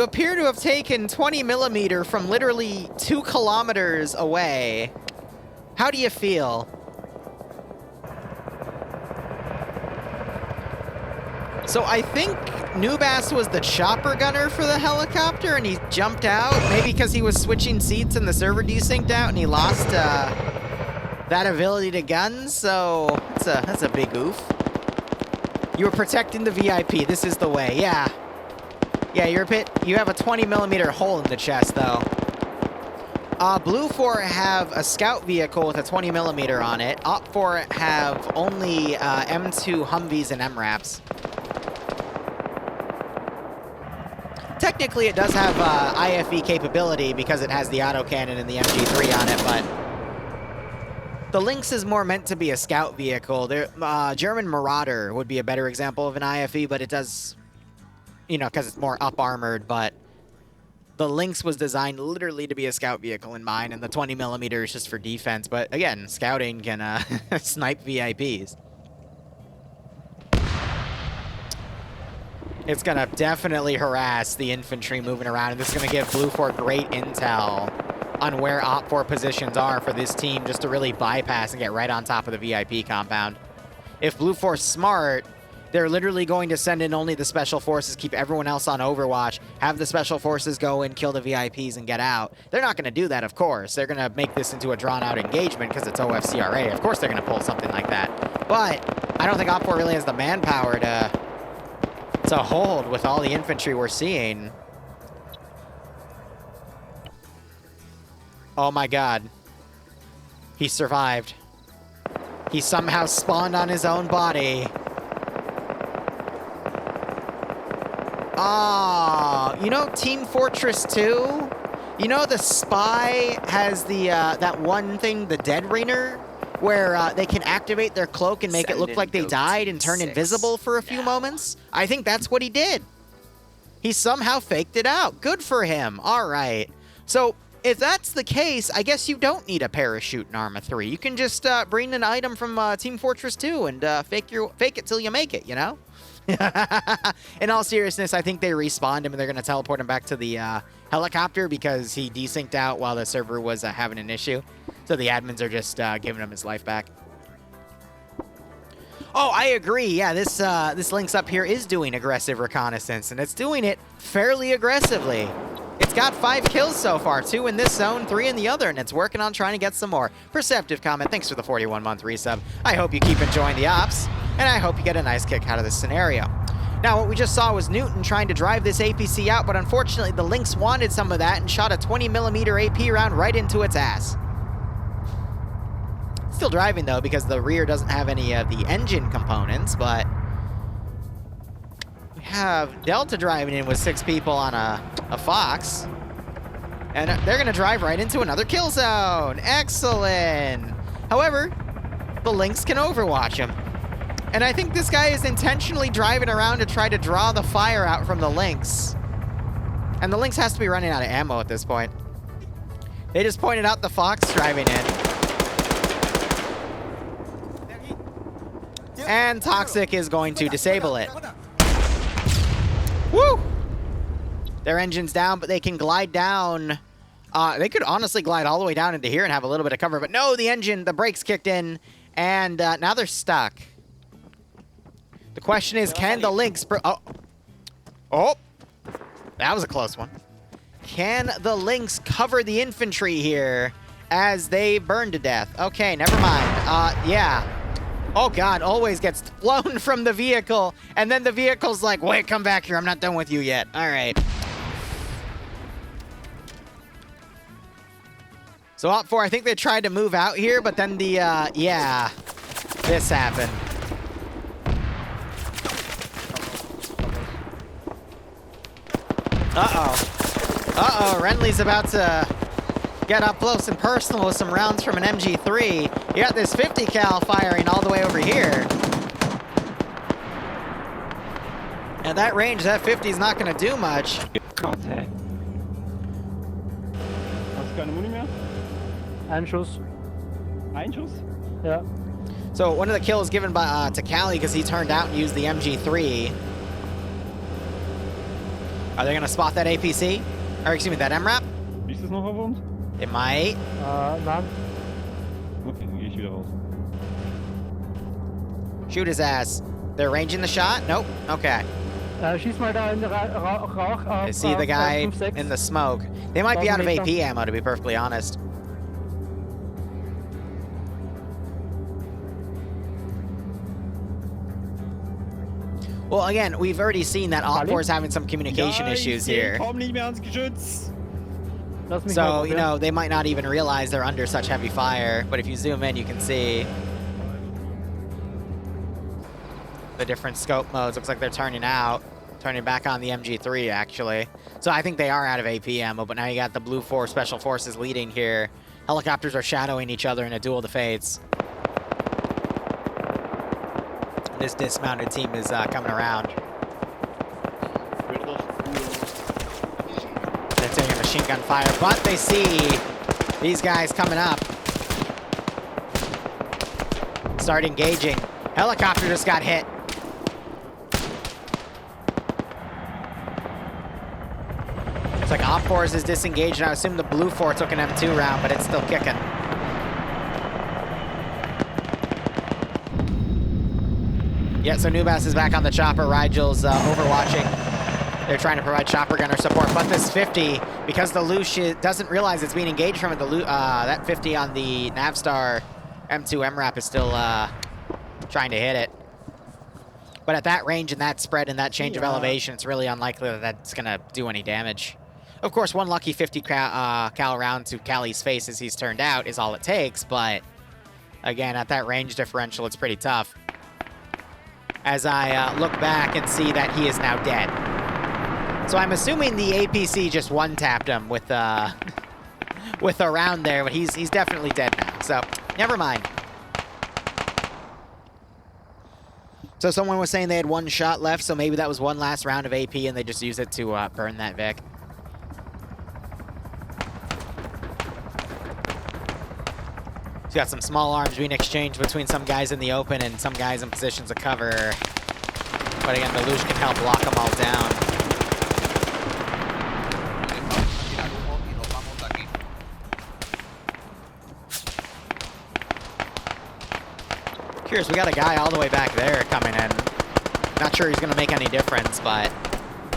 appear to have taken 20mm from literally 2 kilometers away. How do you feel? So I think Nubas was the chopper gunner for the helicopter, and he jumped out. Maybe because he was switching seats and the server desynced out, and he lost that ability to gun. So that's a big oof. You were protecting the VIP. This is the way. Yeah. Yeah, you have a 20mm hole in the chest, though. Blue 4 have a scout vehicle with a 20mm on it. OFCRA have only M2 Humvees and MRAPs. Technically, it does have IFV capability because it has the autocannon and the MG3 on it, but the Lynx is more meant to be a scout vehicle. German Marauder would be a better example of an IFV, but it does, you know, because it's more up-armored, but the Lynx was designed literally to be a scout vehicle in mine, and the 20mm is just for defense, but again, scouting can snipe VIPs. It's going to definitely harass the infantry moving around, and this is going to give Blue 4 great intel on where OFCRA positions are for this team just to really bypass and get right on top of the VIP compound. If Blue 4's smart, they're literally going to send in only the Special Forces, keep everyone else on Overwatch, have the Special Forces go in, kill the VIPs, and get out. They're not going to do that, of course. They're going to make this into a drawn-out engagement because it's OFCRA. Of course they're going to pull something like that. But I don't think OFCRA really has the manpower to hold with all the infantry we're seeing. Oh my god. He survived. He somehow spawned on his own body. Ah, you know Team Fortress 2? You know the spy has the that one thing, the Dead Ringer? where they can activate their cloak and make it Send look in like they goat died team and turn 6 invisible for a few now. moments. I think that's what he did. He somehow faked it out. Good for him. All right. So if that's the case, I guess you don't need a parachute in Arma 3. You can just bring an item from Team Fortress 2 and fake it till you make it, you know? In all seriousness, I think they respawned him and they're going to teleport him back to the helicopter because he desynced out while the server was having an issue. So the admins are just giving him his life back. Oh, I agree. Yeah, this Lynx up here is doing aggressive reconnaissance, and it's doing it fairly aggressively. It's got 5 kills so far, 2 in this zone, 3 in the other, and it's working on trying to get some more. Perceptive comment, thanks for the 41-month resub. I hope you keep enjoying the ops, and I hope you get a nice kick out of this scenario. Now, what we just saw was Newton trying to drive this APC out, but unfortunately, the Lynx wanted some of that and shot a 20mm AP round right into its ass. Still driving, though, because the rear doesn't have any of the engine components, but we have Delta driving in with 6 people on a Fox, and they're going to drive right into another kill zone. Excellent. However, the Lynx can overwatch him. And I think this guy is intentionally driving around to try to draw the fire out from the Lynx. And the Lynx has to be running out of ammo at this point. They just pointed out the Fox driving in. And Toxic is going to disable it. Woo! Their engine's down, but they can glide down. They could honestly glide all the way down into here and have a little bit of cover. But no, the brakes kicked in, and now they're stuck. The question is, can the Lynx... Oh! That was a close one. Can the Lynx cover the infantry here as they burn to death? Okay, never mind. Yeah. Oh god, always gets flown from the vehicle, and then the vehicle's like, wait, come back here, I'm not done with you yet. Alright. So OFCRA, I think they tried to move out here, but then the, yeah, this happened. Uh-oh. Uh-oh, Renly's about to get up close and personal with some rounds from an MG3. You got this 50 cal firing all the way over here. At that range, that 50 is not going to do much. Hast du keine Muni mehr? Ein Schuss. Ein Schuss? Ja. So one of the kills given by to Cali because he turned out and used the MG3. Are they going to spot that APC? Or excuse me, that MRAP? Ist es noch auf uns? It might. Nein. Okay, dann gehe ich wieder raus. Shoot his ass. They're ranging the shot? Nope. Okay. Schieß mal da in den Rauch. I see the guy 5, 6. in the smoke. They might be out of AP 1000 ammo, to be perfectly honest. Well, again, we've already seen that OFCRA is having some communication issues here. Komm nicht mehr ans Geschütz! Lass mich mal So, you probieren. know, they might not even realize they're under such heavy fire, but if you zoom in, you can see the different scope modes. Looks like they're turning back on the MG3, actually. So I think they are out of AP ammo, but now you got the Blue 4 Special Forces leading here. Helicopters are shadowing each other in a duel of the fates. This dismounted team is coming around. They're taking machine gun fire, but they see these guys coming up. Start engaging. Helicopter just got hit. It's like OFCRA is disengaged, and I assume the Blue 4 took an M2 round, but it's still kicking. Yeah, so Nubas is back on the chopper. Rigel's overwatching. They're trying to provide chopper gunner support, but this 50, because the Lush doesn't realize it's being engaged from it, that 50 on the Navstar M2 MRAP is still trying to hit it. But at that range and that spread and that change of elevation, it's really unlikely that that's going to do any damage. Of course, one lucky 50 cal round to Cali's face as he's turned out is all it takes, but again, at that range differential, it's pretty tough. As I look back and see that he is now dead. So I'm assuming the APC just one-tapped him with a round there, but he's definitely dead now. So, never mind. So someone was saying they had one shot left, so maybe that was one last round of AP and they just used it to burn that Vic. So got some small arms being exchanged between some guys in the open and some guys in positions of cover. But again, the Lush can help lock them all down. Curious, we got a guy all the way back there coming in. Not sure he's going to make any difference, but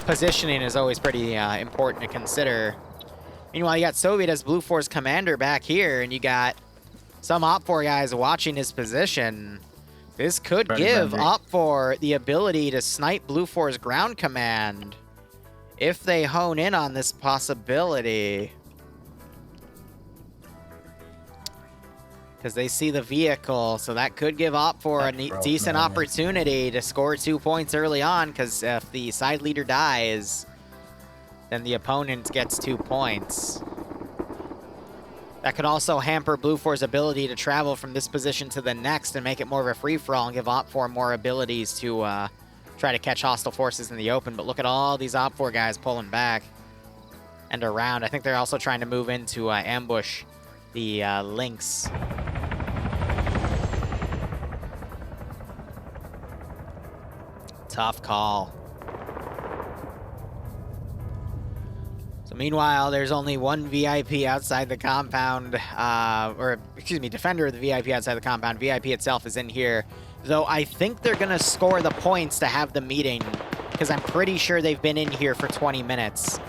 positioning is always pretty important to consider. Meanwhile, you got Soviet as Blue Force commander back here, and you got some Op4 guys watching his position. This could give Op4 the ability to snipe Blue Force ground command if they hone in on this possibility. Because they see the vehicle, so that could give Op4 a decent opportunity to score 2 points early on, because if the side leader dies, then the opponent gets 2 points. That could also hamper Blue 4's ability to travel from this position to the next and make it more of a free-for-all and give Op4 more abilities to try to catch hostile forces in the open. But look at all these Op4 guys pulling back and around. I think they're also trying to move in to ambush the Lynx. Tough call. So meanwhile, there's only one VIP outside the compound, or excuse me, defender of the VIP outside the compound. VIP itself is in here, though I think they're gonna score the points to have the meeting, because I'm pretty sure they've been in here for 20 minutes.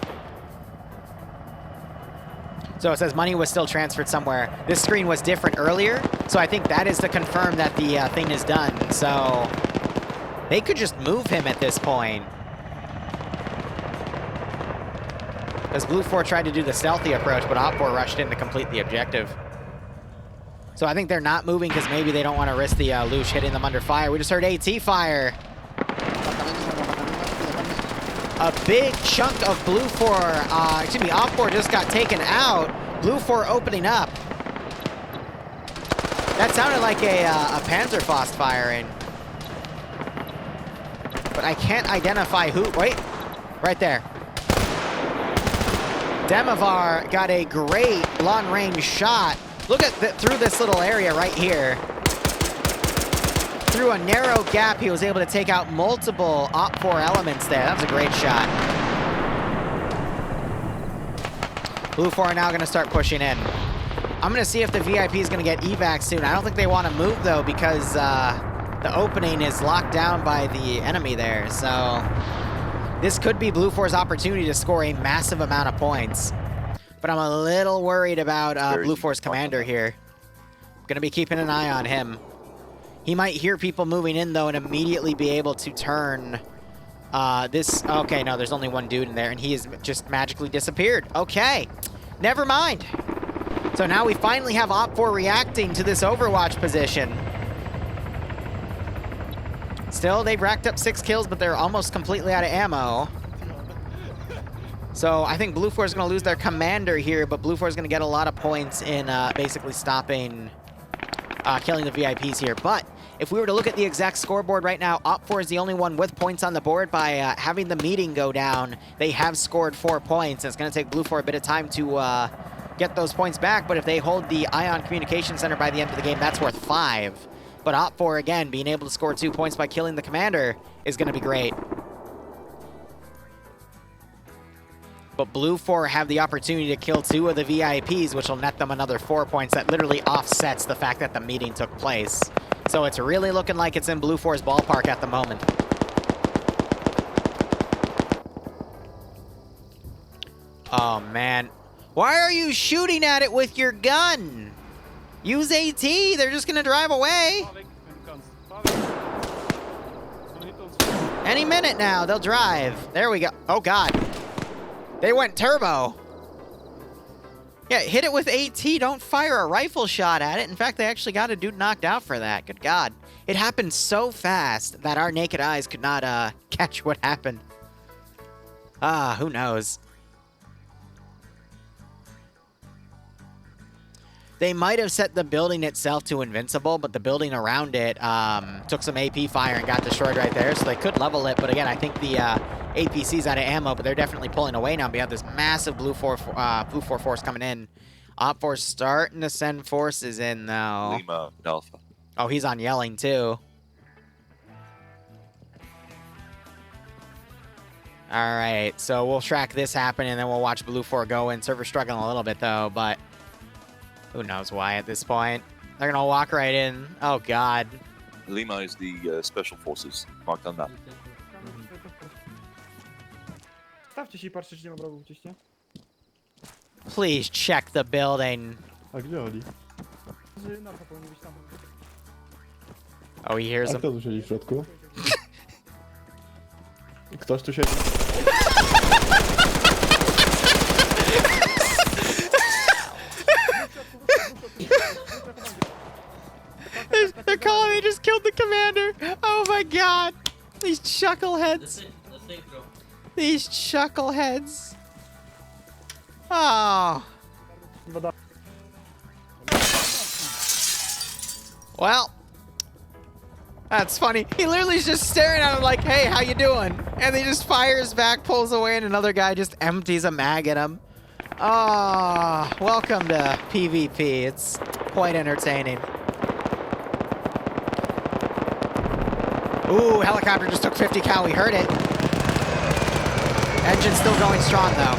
So it says money was still transferred somewhere. This screen was different earlier, so I think that is to confirm that the thing is done. So they could just move him at this point. Because Blue 4 tried to do the stealthy approach, but Op4 rushed in to complete the objective. So I think they're not moving because maybe they don't want to risk the Lush hitting them under fire. We just heard AT fire. A big chunk of Blue 4, excuse me, Op4 just got taken out. Blue 4 opening up. That sounded like a Panzerfaust firing. But I can't identify who. Wait, right there. Demovar got a great long-range shot. Look at through this little area right here. Through a narrow gap, he was able to take out multiple Op4 elements there. That was a great shot. Blue 4 are now going to start pushing in. I'm going to see if the VIP is going to get evac soon. I don't think they want to move, though, because the opening is locked down by the enemy there. So this could be Blue 4's opportunity to score a massive amount of points. But I'm a little worried about Blue 4's commander here. Going to be keeping an eye on him. He might hear people moving in, though, and immediately be able to turn this. Okay, no, there's only one dude in there, and he has just magically disappeared. Okay, never mind. So now we finally have Op4 reacting to this Overwatch position. Still, they've racked up 6 kills, but they're almost completely out of ammo. So I think Blue 4 is going to lose their commander here, but Blue 4 is going to get a lot of points in basically stopping, killing the VIPs here. But if we were to look at the exact scoreboard right now, Op4 is the only one with points on the board. By having the meeting go down, they have scored 4 points. It's going to take Blue 4 a bit of time to get those points back, but if they hold the Ion Communication Center by the end of the game, that's worth 5. But Op4, again, being able to score 2 points by killing the commander is going to be great. But Blue 4 have the opportunity to kill 2 of the VIPs, which will net them another 4 points. That literally offsets the fact that the meeting took place. So it's really looking like it's in Blue 4's ballpark at the moment. Oh, man. Why are you shooting at it with your gun? Use AT. They're just going to drive away. Any minute now, they'll drive. There we go. Oh, God. They went turbo. Yeah, hit it with AT. Don't fire a rifle shot at it. In fact, they actually got a dude knocked out for that. Good God. It happened so fast that our naked eyes could not catch what happened. Who knows? They might have set the building itself to invincible, but the building around it took some AP fire and got destroyed right there, so they could level it. But again, I think the APC's out of ammo, but they're definitely pulling away now. We have this massive blue 4 force coming in. OFCRA's starting to send forces in, though. Lima, Alpha. Oh, he's on yelling, too. All right, so we'll track this happen, and then we'll watch blue 4 go in. Server's struggling a little bit, though, but who knows why at this point. They're going to walk right in. Oh, God. Lima is the special forces marked on map. Stawcie się i patrzcie, czy nie ma wrogów gdzieś, nie? Please check the building. A gdzie oni? Narwa powinien być tam. Oh, he hears A him. kto tu siedzi w środku? Ktoś tu siedzi? They're calling they just killed the commander. Oh, my God. These chuckleheads. These chuckleheads. Oh. Well, that's funny. He literally is just staring at him like, hey, how you doing? And he just fires back, pulls away, and another guy just empties a mag at him. Oh, welcome to PvP. It's quite entertaining. Ooh, helicopter just took 50 cal. We heard it. Engine's still going strong, though.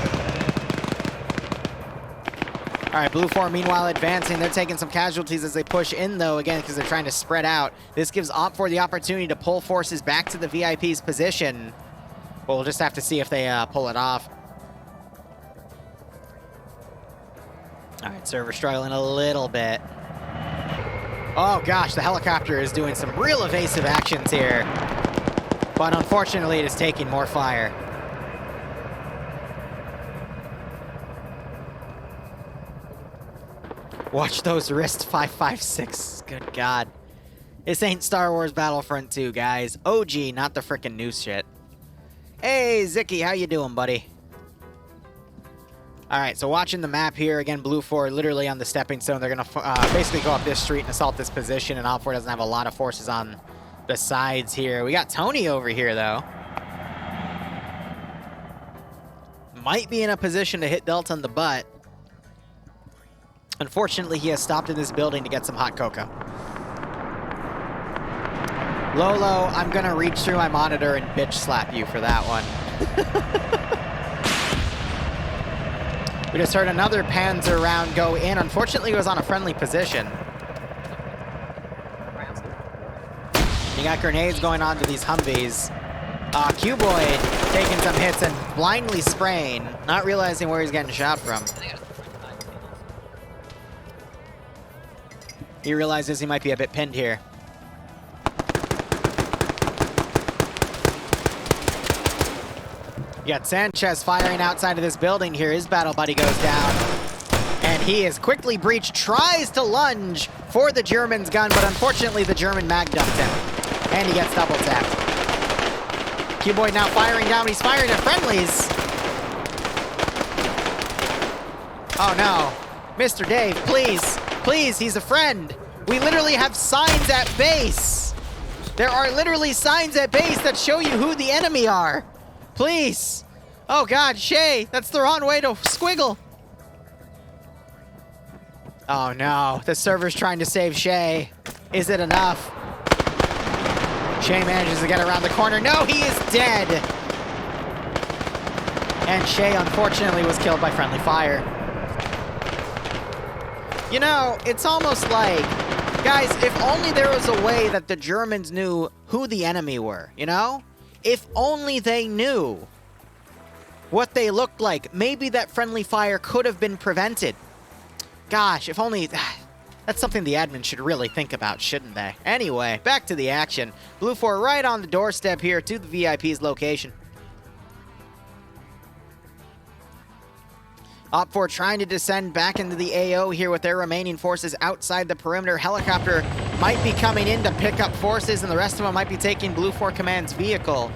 All right, blue 4, meanwhile, advancing. They're taking some casualties as they push in, though, again, because they're trying to spread out. This gives OFCRA the opportunity to pull forces back to the VIP's position. But we'll just have to see if they pull it off. All right, server struggling a little bit. Oh, gosh, the helicopter is doing some real evasive actions here. But unfortunately, it is taking more fire. Watch those wrist 5.56. Good God. This ain't Star Wars Battlefront 2, guys. OG, not the frickin' new shit. Hey, Zicky, how you doing, buddy? All right, so watching the map here, again, blue 4 literally on the stepping stone. They're going to basically go up this street and assault this position, and OFCRA doesn't have a lot of forces on the sides here. We got Tony over here, though. Might be in a position to hit Delta in the butt. Unfortunately, he has stopped in this building to get some hot cocoa. Lolo, I'm going to reach through my monitor and bitch slap you for that one. We just heard another Panzer round go in. Unfortunately, it was on a friendly position. You got grenades going on to these Humvees. Q-Boy taking some hits and blindly spraying, not realizing where he's getting shot from. He realizes he might be a bit pinned here. You got Sanchez firing outside of this building here. His battle buddy goes down. And he is quickly breached, tries to lunge for the German's gun, but unfortunately the German mag dumped him. And he gets double tapped. Q-Boy now firing down. He's firing at friendlies. Oh no. Mr. Dave, please. Please, he's a friend. We literally have signs at base. There are literally signs at base that show you who the enemy are. Please. Oh God, Shay, that's the wrong way to squiggle. Oh no, the server's trying to save Shay. Is it enough? Shay manages to get around the corner. No, he is dead. And Shay, unfortunately, was killed by friendly fire. You know, it's almost like, guys, if only there was a way that the Germans knew who the enemy were, you know? If only they knew what they looked like, maybe that friendly fire could have been prevented. Gosh, if only... That's something the admin should really think about, shouldn't they? Anyway, back to the action. Blue 4 right on the doorstep here to the VIP's location. OFCRA trying to descend back into the AO here with their remaining forces outside the perimeter. Helicopter might be coming in to pick up forces, and the rest of them might be taking Blue 4 Command's vehicle.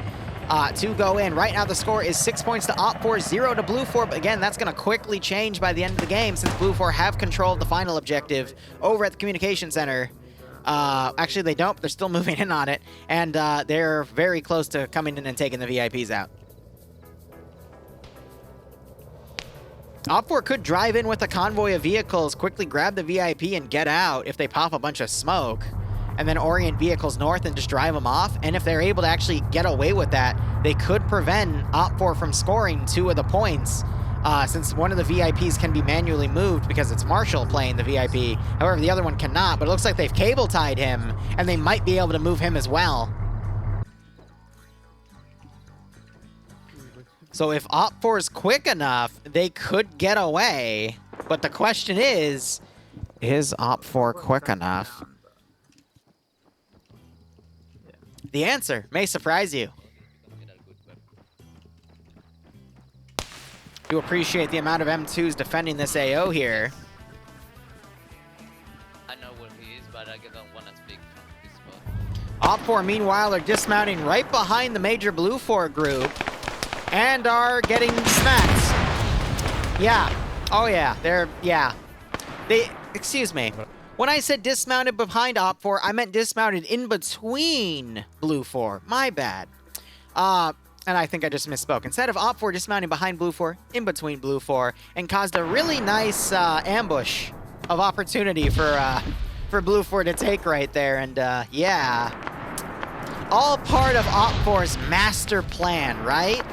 to go in. Right now the score is 6 points to Op4, 0 to Blue4, but again, that's going to quickly change by the end of the game since Blue4 have controlled the final objective over at the Communication Center. Actually, they don't, but they're still moving in on it, and they're very close to coming in and taking the VIPs out. Op4 could drive in with a convoy of vehicles, quickly grab the VIP and get out if they pop a bunch of smoke, and then orient vehicles north and just drive them off. And if they're able to actually get away with that, they could prevent Op4 from scoring 2 of the points, since one of the VIPs can be manually moved because it's Marshall playing the VIP. However, the other one cannot, but it looks like they've cable tied him, and they might be able to move him as well. So if Op4 is quick enough, they could get away. But the question is Op4 quick enough? The answer may surprise you. Do appreciate the amount of M2s defending this AO here. I know where he is, but I don't want to speak from this spot. Op4, meanwhile, are dismounting right behind the major Blue4 group and are getting smacked. Yeah. Oh, yeah. Excuse me. When I said dismounted behind Op4, I meant dismounted in between Blue4. My bad. And I think I just misspoke. Instead of Op4 dismounting behind Blue4, in between Blue4, and caused a really nice ambush of opportunity for Blue4 to take right there. And yeah, all part of Op4's master plan, right?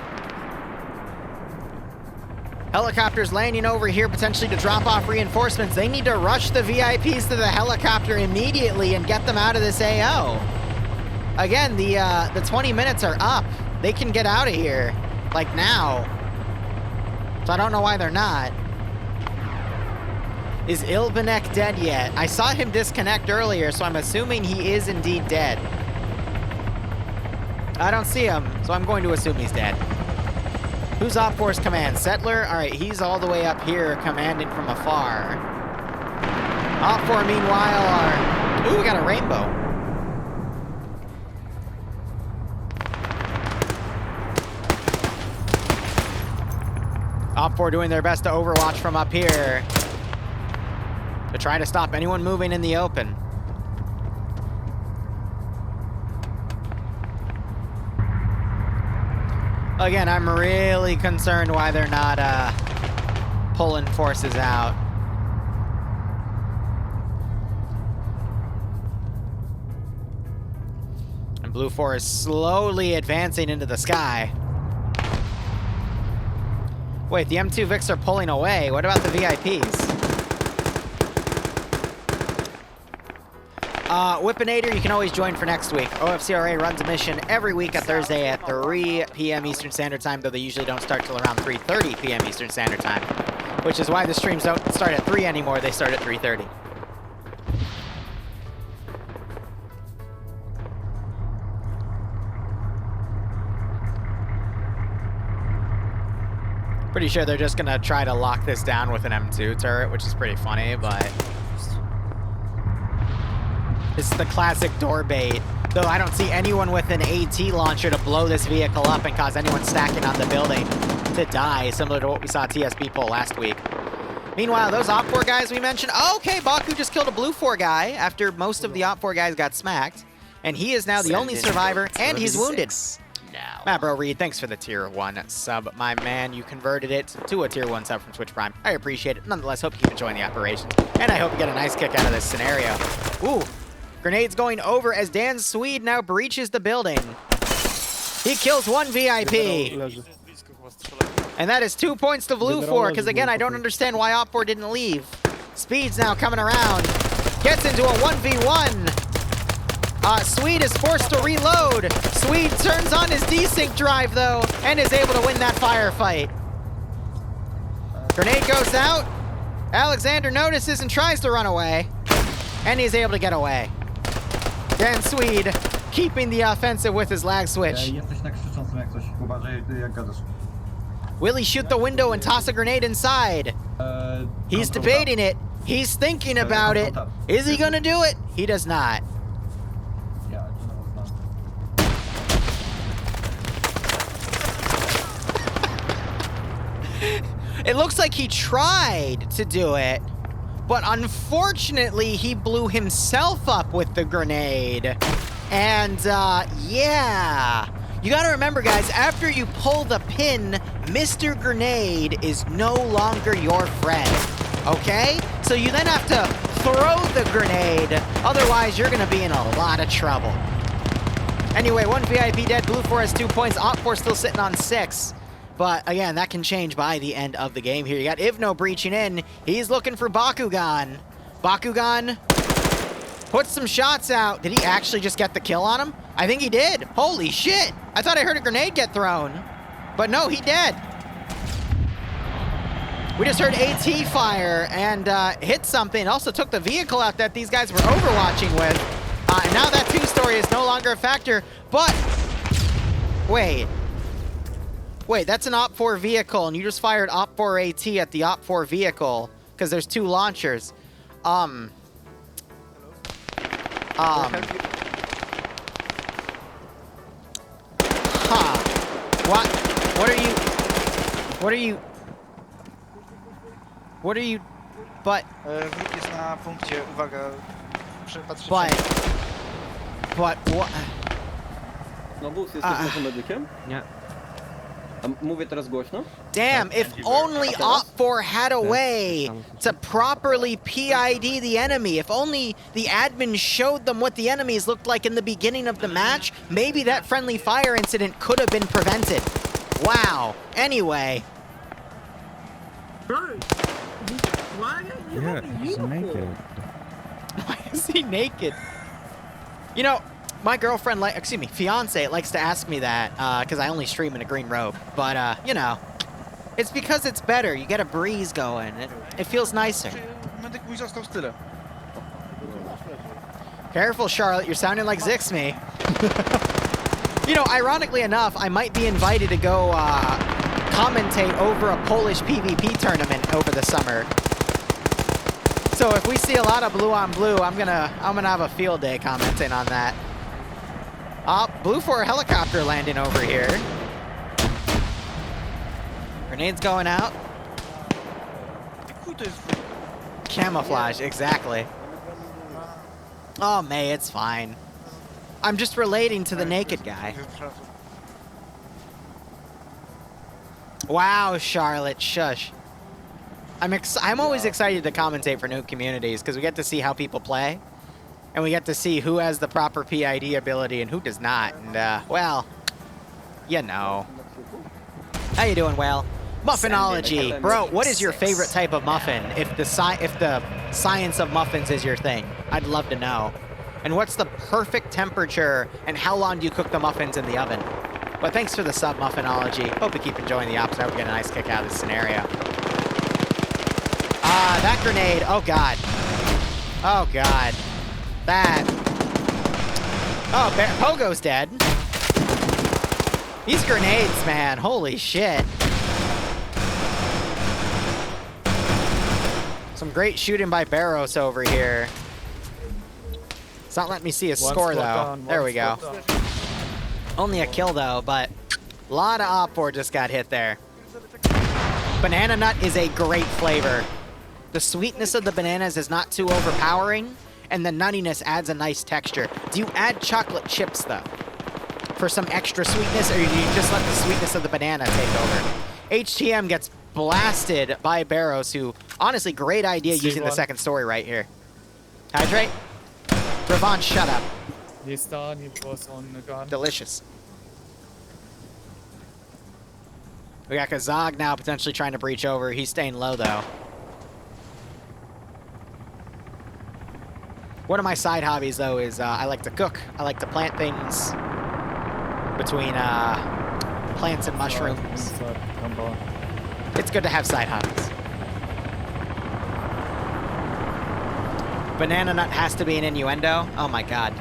Helicopters landing over here potentially to drop off reinforcements. They need to rush the VIPs to the helicopter immediately and get them out of this AO. Again, the 20 minutes are up. They can get out of here, like now. So I don't know why they're not. Is Ilbanek dead yet? I saw him disconnect earlier, so I'm assuming he is indeed dead. I don't see him, so I'm going to assume he's dead. Who's Op4's command? Settler? All right, he's all the way up here commanding from afar. Op4, meanwhile, are... Ooh, we got a rainbow. Op4 doing their best to overwatch from up here to try to stop anyone moving in the open. Again, I'm really concerned why they're not pulling forces out. And Blue4 is slowly advancing into the sky. Wait, the M2 Vics are pulling away. What about the VIPs? Whippinator, you can always join for next week. OFCRA runs a mission every week at Thursday at 3 p.m. Eastern Standard Time, though they usually don't start till around 3:30 p.m. Eastern Standard Time, which is why the streams don't start at 3 anymore. They start at 3:30. Pretty sure they're just gonna try to lock this down with an M2 turret, which is pretty funny, but it's the classic door bait. Though I don't see anyone with an AT launcher to blow this vehicle up and cause anyone stacking on the building to die, similar to what we saw TSB pull last week. Meanwhile, those Op4 guys we mentioned, oh, okay, Baku just killed a Blue4 guy after most of the Op4 guys got smacked, and he is now the only survivor, and he's wounded. Now. Matt Bro Reed, thanks for the tier 1 sub, my man. You converted it to a tier 1 sub from Twitch Prime. I appreciate it. Nonetheless, hope you keep enjoying the operation, and I hope you get a nice kick out of this scenario. Ooh. Grenades going over as Dan Swede now breaches the building. He kills one VIP. And that is 2 points to Blue4, because again, I don't understand why Op4 didn't leave. Speed's now coming around. Gets into a 1v1. Swede is forced to reload. Swede turns on his desync drive, though, and is able to win that firefight. Grenade goes out. Alexander notices and tries to run away. And he's able to get away. Dan Swede keeping the offensive with his lag switch. Will he shoot the window and toss a grenade inside? He's debating it. He's thinking about it. Is he gonna do it? He does not. It looks like he tried to do it, but unfortunately he blew himself up with the grenade. And, yeah. You gotta remember, guys, after you pull the pin, Mr. Grenade is no longer your friend, okay? So you then have to throw the grenade, otherwise you're gonna be in a lot of trouble. Anyway, 1 VIP dead, Blue 4 has 2 points, OFCRA still sitting on 6. But again, that can change by the end of the game here. You got Ivno breaching in, he's looking for Bakugan. Bakugan puts some shots out. Did he actually just get the kill on him? I think he did. Holy shit. I thought I heard a grenade get thrown. But no, he did. We just heard AT fire and hit something. Also took the vehicle out that these guys were overwatching with. And now that 2-story is no longer a factor. But, wait. Wait, that's an OPFOR vehicle and you just fired OPFOR AT at the OPFOR vehicle because there's 2 launchers. What? What are you... But... Wróg jest na punkcie, uwaga, patrzę. But what? No Bus, jesteś naszym medykiem? Nie. A mówię teraz głośno? Damn, if only OPFOR had a way to properly PID the enemy. If only the admin showed them what the enemies looked like in the beginning of the match, maybe that friendly fire incident could have been prevented. Wow. Anyway. Bro, why are you he's naked. Why is he naked? You know, my girlfriend, fiance, likes to ask me that because I only stream in a green robe. But, you know, it's because it's better. You get a breeze going. It feels nicer. Medyk mój został z tyle. Careful, Charlotte. You're sounding like Zixme. You know, ironically enough, I might be invited to go commentate over a Polish PvP tournament over the summer. So if we see a lot of blue on blue, I'm gonna have a field day commenting on that. Blue 4 helicopter landing over here. Grenades going out. Camouflage, exactly. Oh, May, it's fine. I'm just relating to the naked guy. Wow, Charlotte, shush. I'm always excited to commentate for new communities because we get to see how people play. And we get to see who has the proper PID ability and who does not. And, well, you know. How you doing, Whale? Muffinology. Bro, what is your favorite type of muffin if the science of muffins is your thing? I'd love to know. And what's the perfect temperature and how long do you cook the muffins in the oven? But thanks for the sub, Muffinology. Hope you keep enjoying the ops. I hope you get a nice kick out of this scenario. That grenade. Oh, God. Oh, God. That. Oh, Pogo's dead. These grenades, man. Holy shit. Some great shooting by Barros over here. It's not letting me see his score, though. There we go. Only a kill, though, but a lot of OPFOR just got hit there. Banana nut is a great flavor. The sweetness of the bananas is not too overpowering, and the nuttiness adds a nice texture. Do you add chocolate chips, though, for some extra sweetness, or do you just let the sweetness of the banana take over? HTM gets blasted by Barros, who, honestly, great idea using the second story right here. Hydrate. Ravon, shut up. He's done, he was on the gun. Delicious. We got Kazag now potentially trying to breach over. He's staying low, though. One of my side hobbies, though, is I like to cook. I like to plant things between plants and mushrooms. It's good to have side hobbies. Banana nut has to be an innuendo. Oh, my God.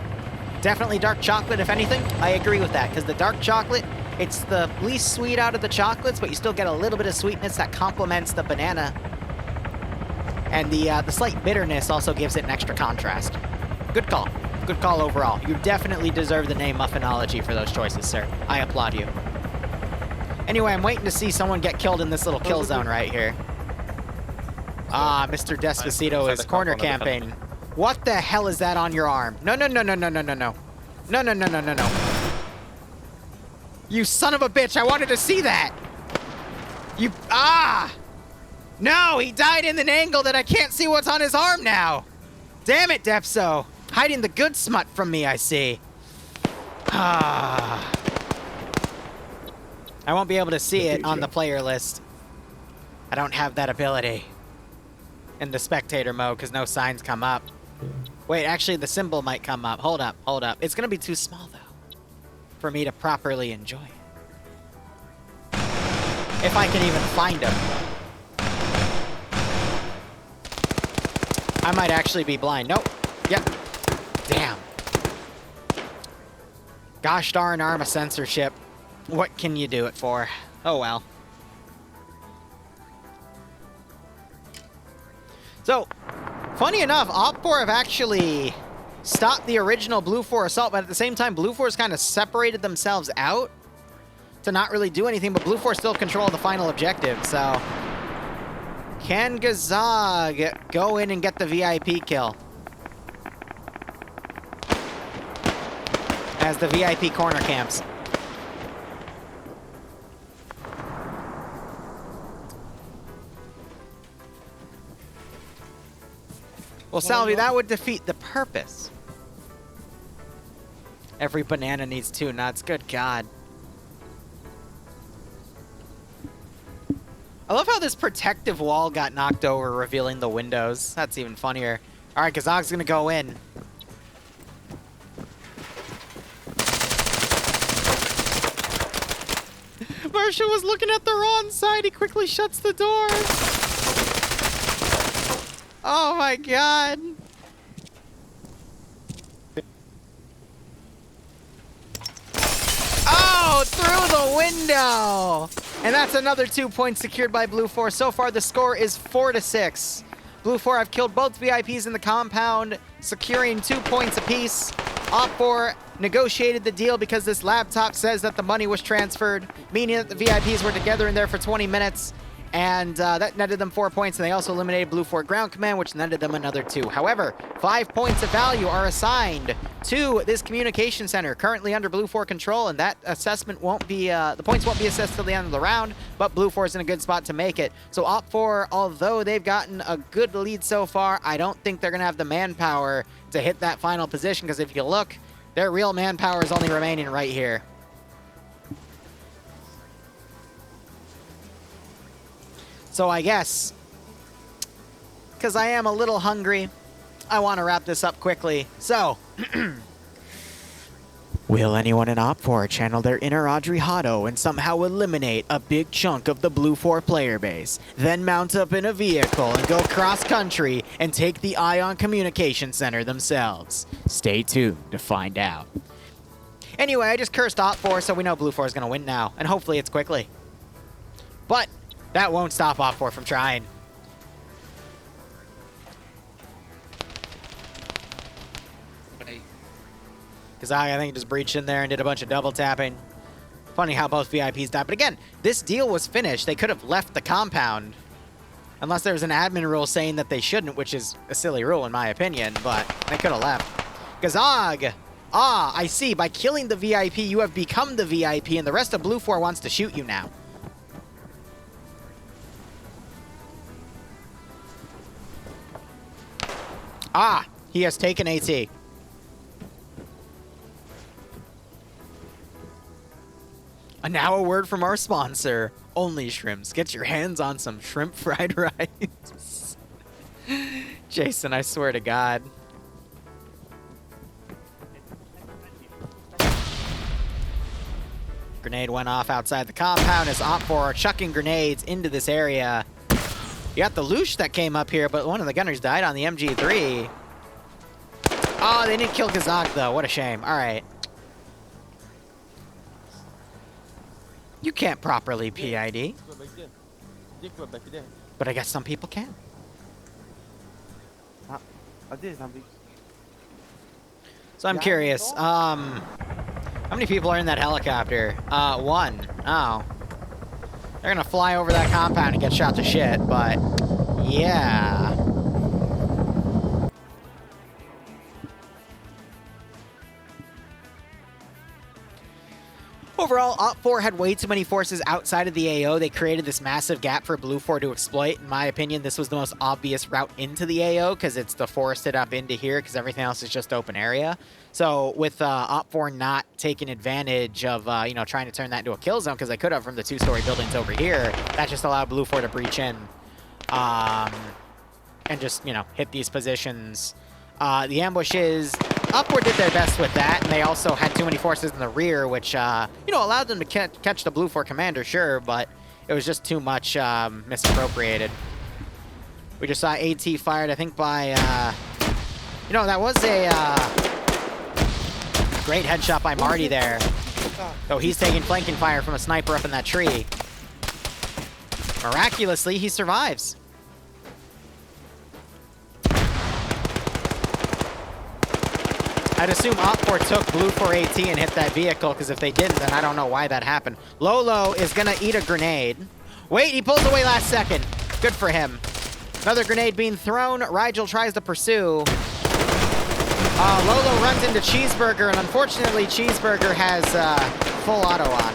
Definitely dark chocolate, if anything. I agree with that, because the dark chocolate, it's the least sweet out of the chocolates, but you still get a little bit of sweetness that complements the banana. And the slight bitterness also gives it an extra contrast. Good call. Good call overall. You definitely deserve the name Muffinology for those choices, sir. I applaud you. Anyway, I'm waiting to see someone get killed in this little kill zone right here. Ah, Mr. Despacito is corner camping. What the hell is that on your arm? No, no, no, no, no, no, no, no. No, no, no, no, no, no. You son of a bitch, I wanted to see that. You, No, he died in an angle that I can't see what's on his arm now. Damn it, Depso. Hiding the good smut from me, I see. I won't be able to see it on the player list. I don't have that ability in the spectator mode because no signs come up. Wait, actually the symbol might come up. Hold up, hold up. It's gonna be too small though for me to properly enjoy it. If I can even find him. I might actually be blind. Nope. Yep. Damn. Gosh darn ARMA censorship. What can you do it for? Oh well. So, funny enough, OFCRA have actually stopped the original Blue 4 assault, but at the same time, Blue 4's kind of separated themselves out to not really do anything, but Blue 4 still control the final objective, so... Can Gazag go in and get the VIP kill? As the VIP corner camps. Well, Salvi, that would defeat the purpose. Every banana needs 2 nuts. Good God. I love how this protective wall got knocked over, revealing the windows. That's even funnier. All right, Gazag's gonna go in. Marshall was looking at the wrong side. He quickly shuts the door. Oh my God. Oh, through the window. And that's another 2 points secured by Blue 4. So far, the score is 4-6. Blue 4 have killed both VIPs in the compound, securing 2 points apiece. OFCRA negotiated the deal because this laptop says that the money was transferred, meaning that the VIPs were together in there for 20 minutes. And that netted them 4 points, and they also eliminated Blue 4 ground command, which netted them another 2. However, 5 points of value are assigned to this communication center, currently under Blue 4 control, and that assessment won't be, the points won't be assessed till the end of the round, but Blue 4 is in a good spot to make it. So OFCRA, although they've gotten a good lead so far, I don't think they're going to have the manpower to hit that final position, because if you look, their real manpower is only remaining right here. So I guess, because I am a little hungry, I want to wrap this up quickly. So, will anyone in OFCRA channel their inner Audrey Hotto and somehow eliminate a big chunk of the Blue 4 player base, then mount up in a vehicle and go cross-country and take the Ion Communication Center themselves? Stay tuned to find out. Anyway, I just cursed OFCRA, so we know Blue 4 is going to win now, and hopefully it's quickly. But that won't stop OFCRA from trying. Because I think just breached in there and did a bunch of double tapping. Funny how both VIPs died. But again, this deal was finished. They could have left the compound. Unless there's an admin rule saying that they shouldn't, which is a silly rule in my opinion. But they could have left. Gazag! Ah, I see. By killing the VIP, you have become the VIP, and the rest of Blue 4 wants to shoot you now. Ah, he has taken AT. And now a word from our sponsor, Only Shrimps. Get your hands on some shrimp fried rice. Jason, I swear to God. Grenade went off outside the compound as OFCRA are chucking grenades into this area. You got the Loosh that came up here, but one of the gunners died on the MG3. Oh, they didn't kill Gazag, though. What a shame. All right. You can't properly PID. But I guess some people can. So I'm curious. How many people are in that helicopter? 1. Oh. They're gonna fly over that compound and get shot to shit, but yeah. Overall, OFCRA had way too many forces outside of the AO. They created this massive gap for Blue 4 to exploit. In my opinion, this was the most obvious route into the AO because it's the forested up into here because everything else is just open area. So with OFCRA not taking advantage of, you know, trying to turn that into a kill zone because they could have from the two-story buildings over here, that just allowed Blue 4 to breach in and just, you know, hit these positions. The ambushes, OFCRA did their best with that, and they also had too many forces in the rear, which, you know, allowed them to catch the Blue 4 commander, sure, but it was just too much misappropriated. We just saw AT fired, I think, by, you know, that was a great headshot by Marty there. Though he's taking flanking fire from a sniper up in that tree. Miraculously, he survives. I'd assume OFCRA took Blue 4 AT and hit that vehicle, because if they didn't, then I don't know why that happened. Lolo is going to eat a grenade. Wait, he pulls away last second. Good for him. Another grenade being thrown. Rigel tries to pursue. Lolo runs into Cheeseburger, and unfortunately, Cheeseburger has full auto on.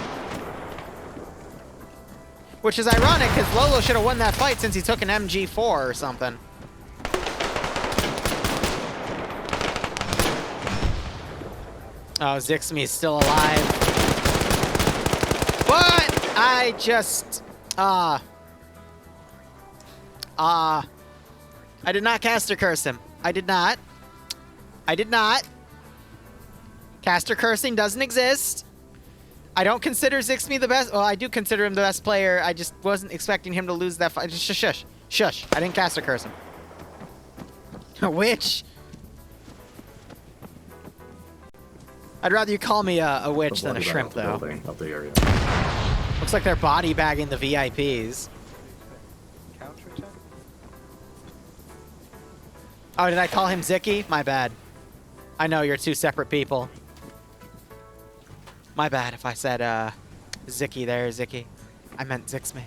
Which is ironic, because Lolo should have won that fight since he took an MG4 or something. Oh, Zixmi's still alive. But I just, I did not caster curse him. I did not. Caster cursing doesn't exist. I don't consider Zixmi the best. Well, I do consider him the best player. I just wasn't expecting him to lose that fight. Just shush. Shush. I didn't caster curse him. Which? I'd rather you call me a witch than a shrimp, though. Looks like they're body bagging the VIPs. Oh, did I call him Zicky? My bad. I know, you're two separate people. My bad if I said Zicky there, Zicky. I meant Zixmi.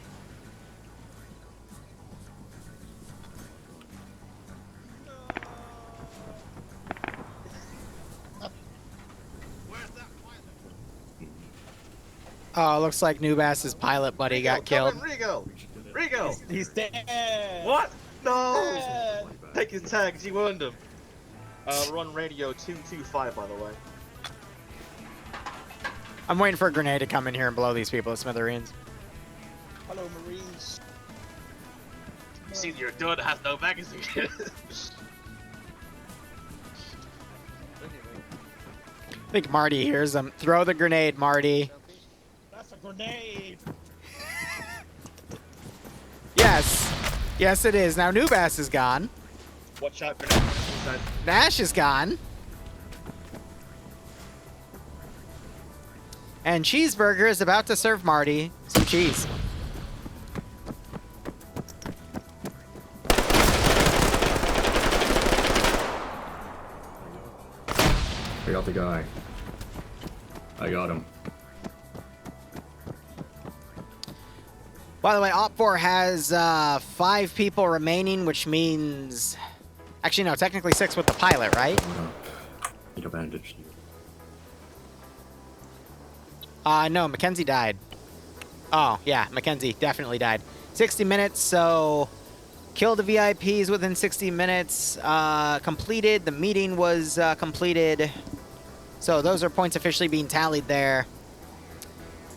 Oh, looks like Nubass's pilot buddy got killed. Rigo! He's dead. What? No! Dead. Take his tags, you earned them. We're on radio 225, by the way. I'm waiting for a grenade to come in here and blow these people at smithereens. Hello, Marines. You see, your door has no magazine. I think Marty hears him. Throw the grenade, Marty. That's a grenade. Yes. Yes, it is. Now Nubass is gone. Watch out, grenade. Nash is gone. And Cheeseburger is about to serve Marty some cheese. I got the guy. I got him. By the way, OFCRA has 5 people remaining, which means... Actually, no, technically 6 with the pilot, right? Need a bandage. No, Mackenzie died. Oh, yeah, Mackenzie definitely died. 60 minutes, so... Kill the VIPs within 60 minutes. Completed. The meeting was completed. So those are points officially being tallied there.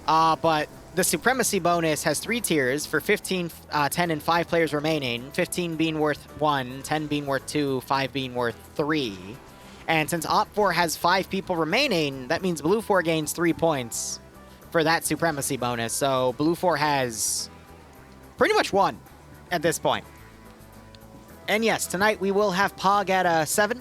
But the Supremacy bonus has 3 tiers for 15, 10, and 5 players remaining. 15 being worth 1, 10 being worth 2, 5 being worth 3. And since OFCRA has 5 people remaining, that means Blue 4 gains 3 points for that Supremacy bonus. So Blue 4 has pretty much won at this point. And yes, tonight we will have Pog at 7.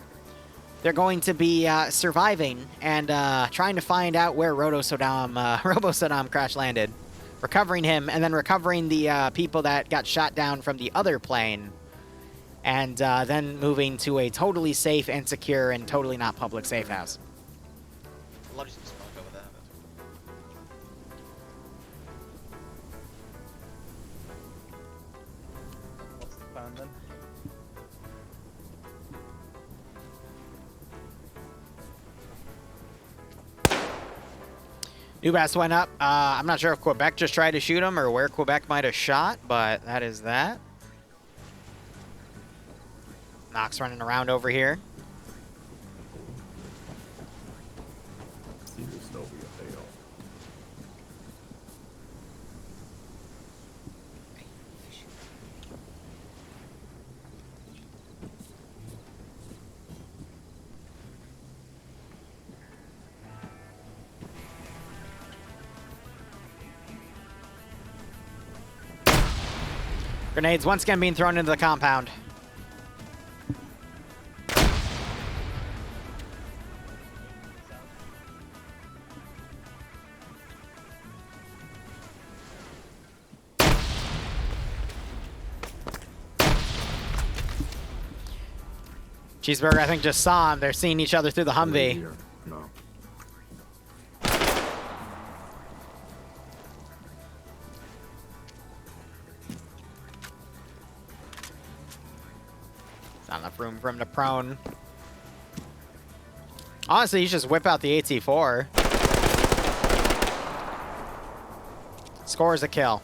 They're going to be surviving and trying to find out where Robo-Saddam crash landed. Recovering him, and then recovering the people that got shot down from the other plane. And then moving to a totally safe and secure and totally not public safe house. Dubas went up. I'm not sure if Quebec just tried to shoot him or where Quebec might have shot, but that is that. Nox running around over here. Grenades once again being thrown into the compound. Cheeseburger, I think, just saw him. They're seeing each other through the Humvee. No. Not enough room for him to prone. Honestly, you just whip out the AT4. Scores a kill.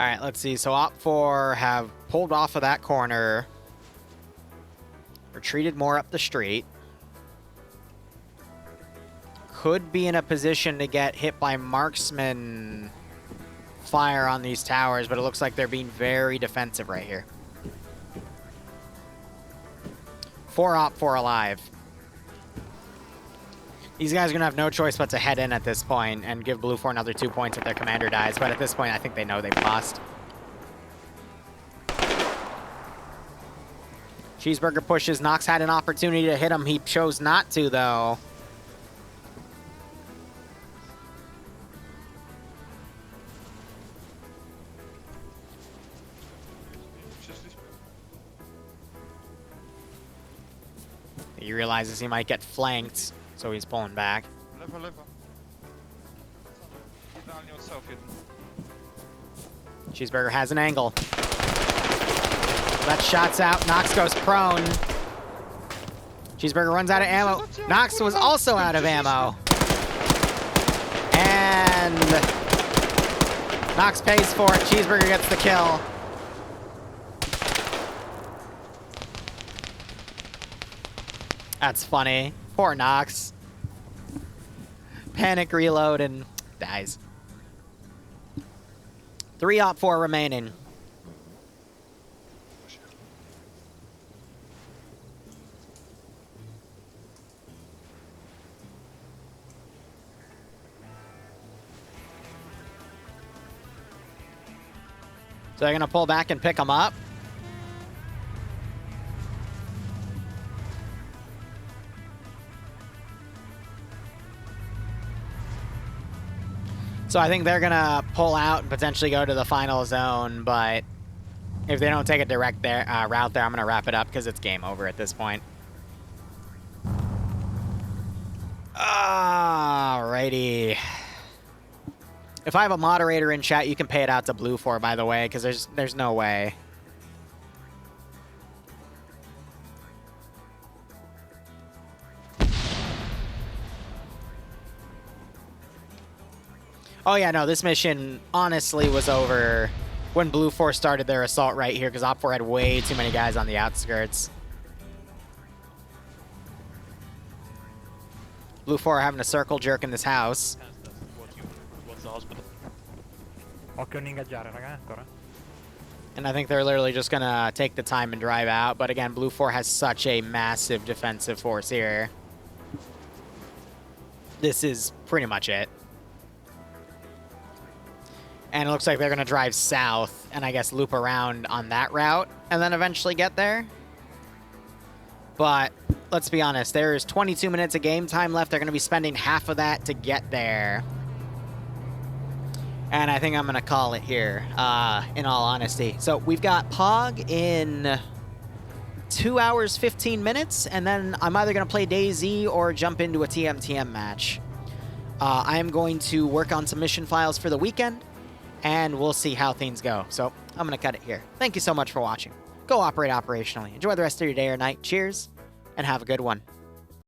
All right, let's see. So OFCRA have pulled off of that corner, retreated more up the street. Could be in a position to get hit by marksman fire on these towers, but it looks like they're being very defensive right here. 4 OFCRA alive. These guys are going to have no choice but to head in at this point and give Blue 4 another 2 points if their commander dies. But at this point, I think they know they've lost. Cheeseburger pushes. Nox had an opportunity to hit him. He chose not to, though. He realizes he might get flanked. So he's pulling back. Cheeseburger has an angle. That shot's out. Nox goes prone. Cheeseburger runs out of ammo. Nox was also out of ammo. And Nox pays for it. Cheeseburger gets the kill. That's funny. Poor Nox. Panic reload and dies. 3 OFCRA remaining. So they're going to pull back and pick them up. So I think they're going to pull out and potentially go to the final zone, but if they don't take a direct route there, I'm going to wrap it up because it's game over at this point. Alrighty. If I have a moderator in chat, you can pay it out to Blue 4, by the way, because there's no way. Oh yeah, no, this mission honestly was over when Blue 4 started their assault right here because OFCRA had way too many guys on the outskirts. Blue 4 are having a circle jerk in this house. And I think they're literally just going to take the time and drive out. But again, Blue 4 has such a massive defensive force here. This is pretty much it. And it looks like they're going to drive south and I guess loop around on that route and then eventually get there. But let's be honest, there's 22 minutes of game time left. They're going to be spending half of that to get there. And I think I'm going to call it here, in all honesty. So we've got Pog in 2 hours, 15 minutes, and then I'm either going to play DayZ or jump into a TMTM match. I am going to work on some mission files for the weekend, and we'll see how things go. So I'm going to cut it here. Thank you so much for watching. Go operate operationally. Enjoy the rest of your day or night. Cheers, and have a good one.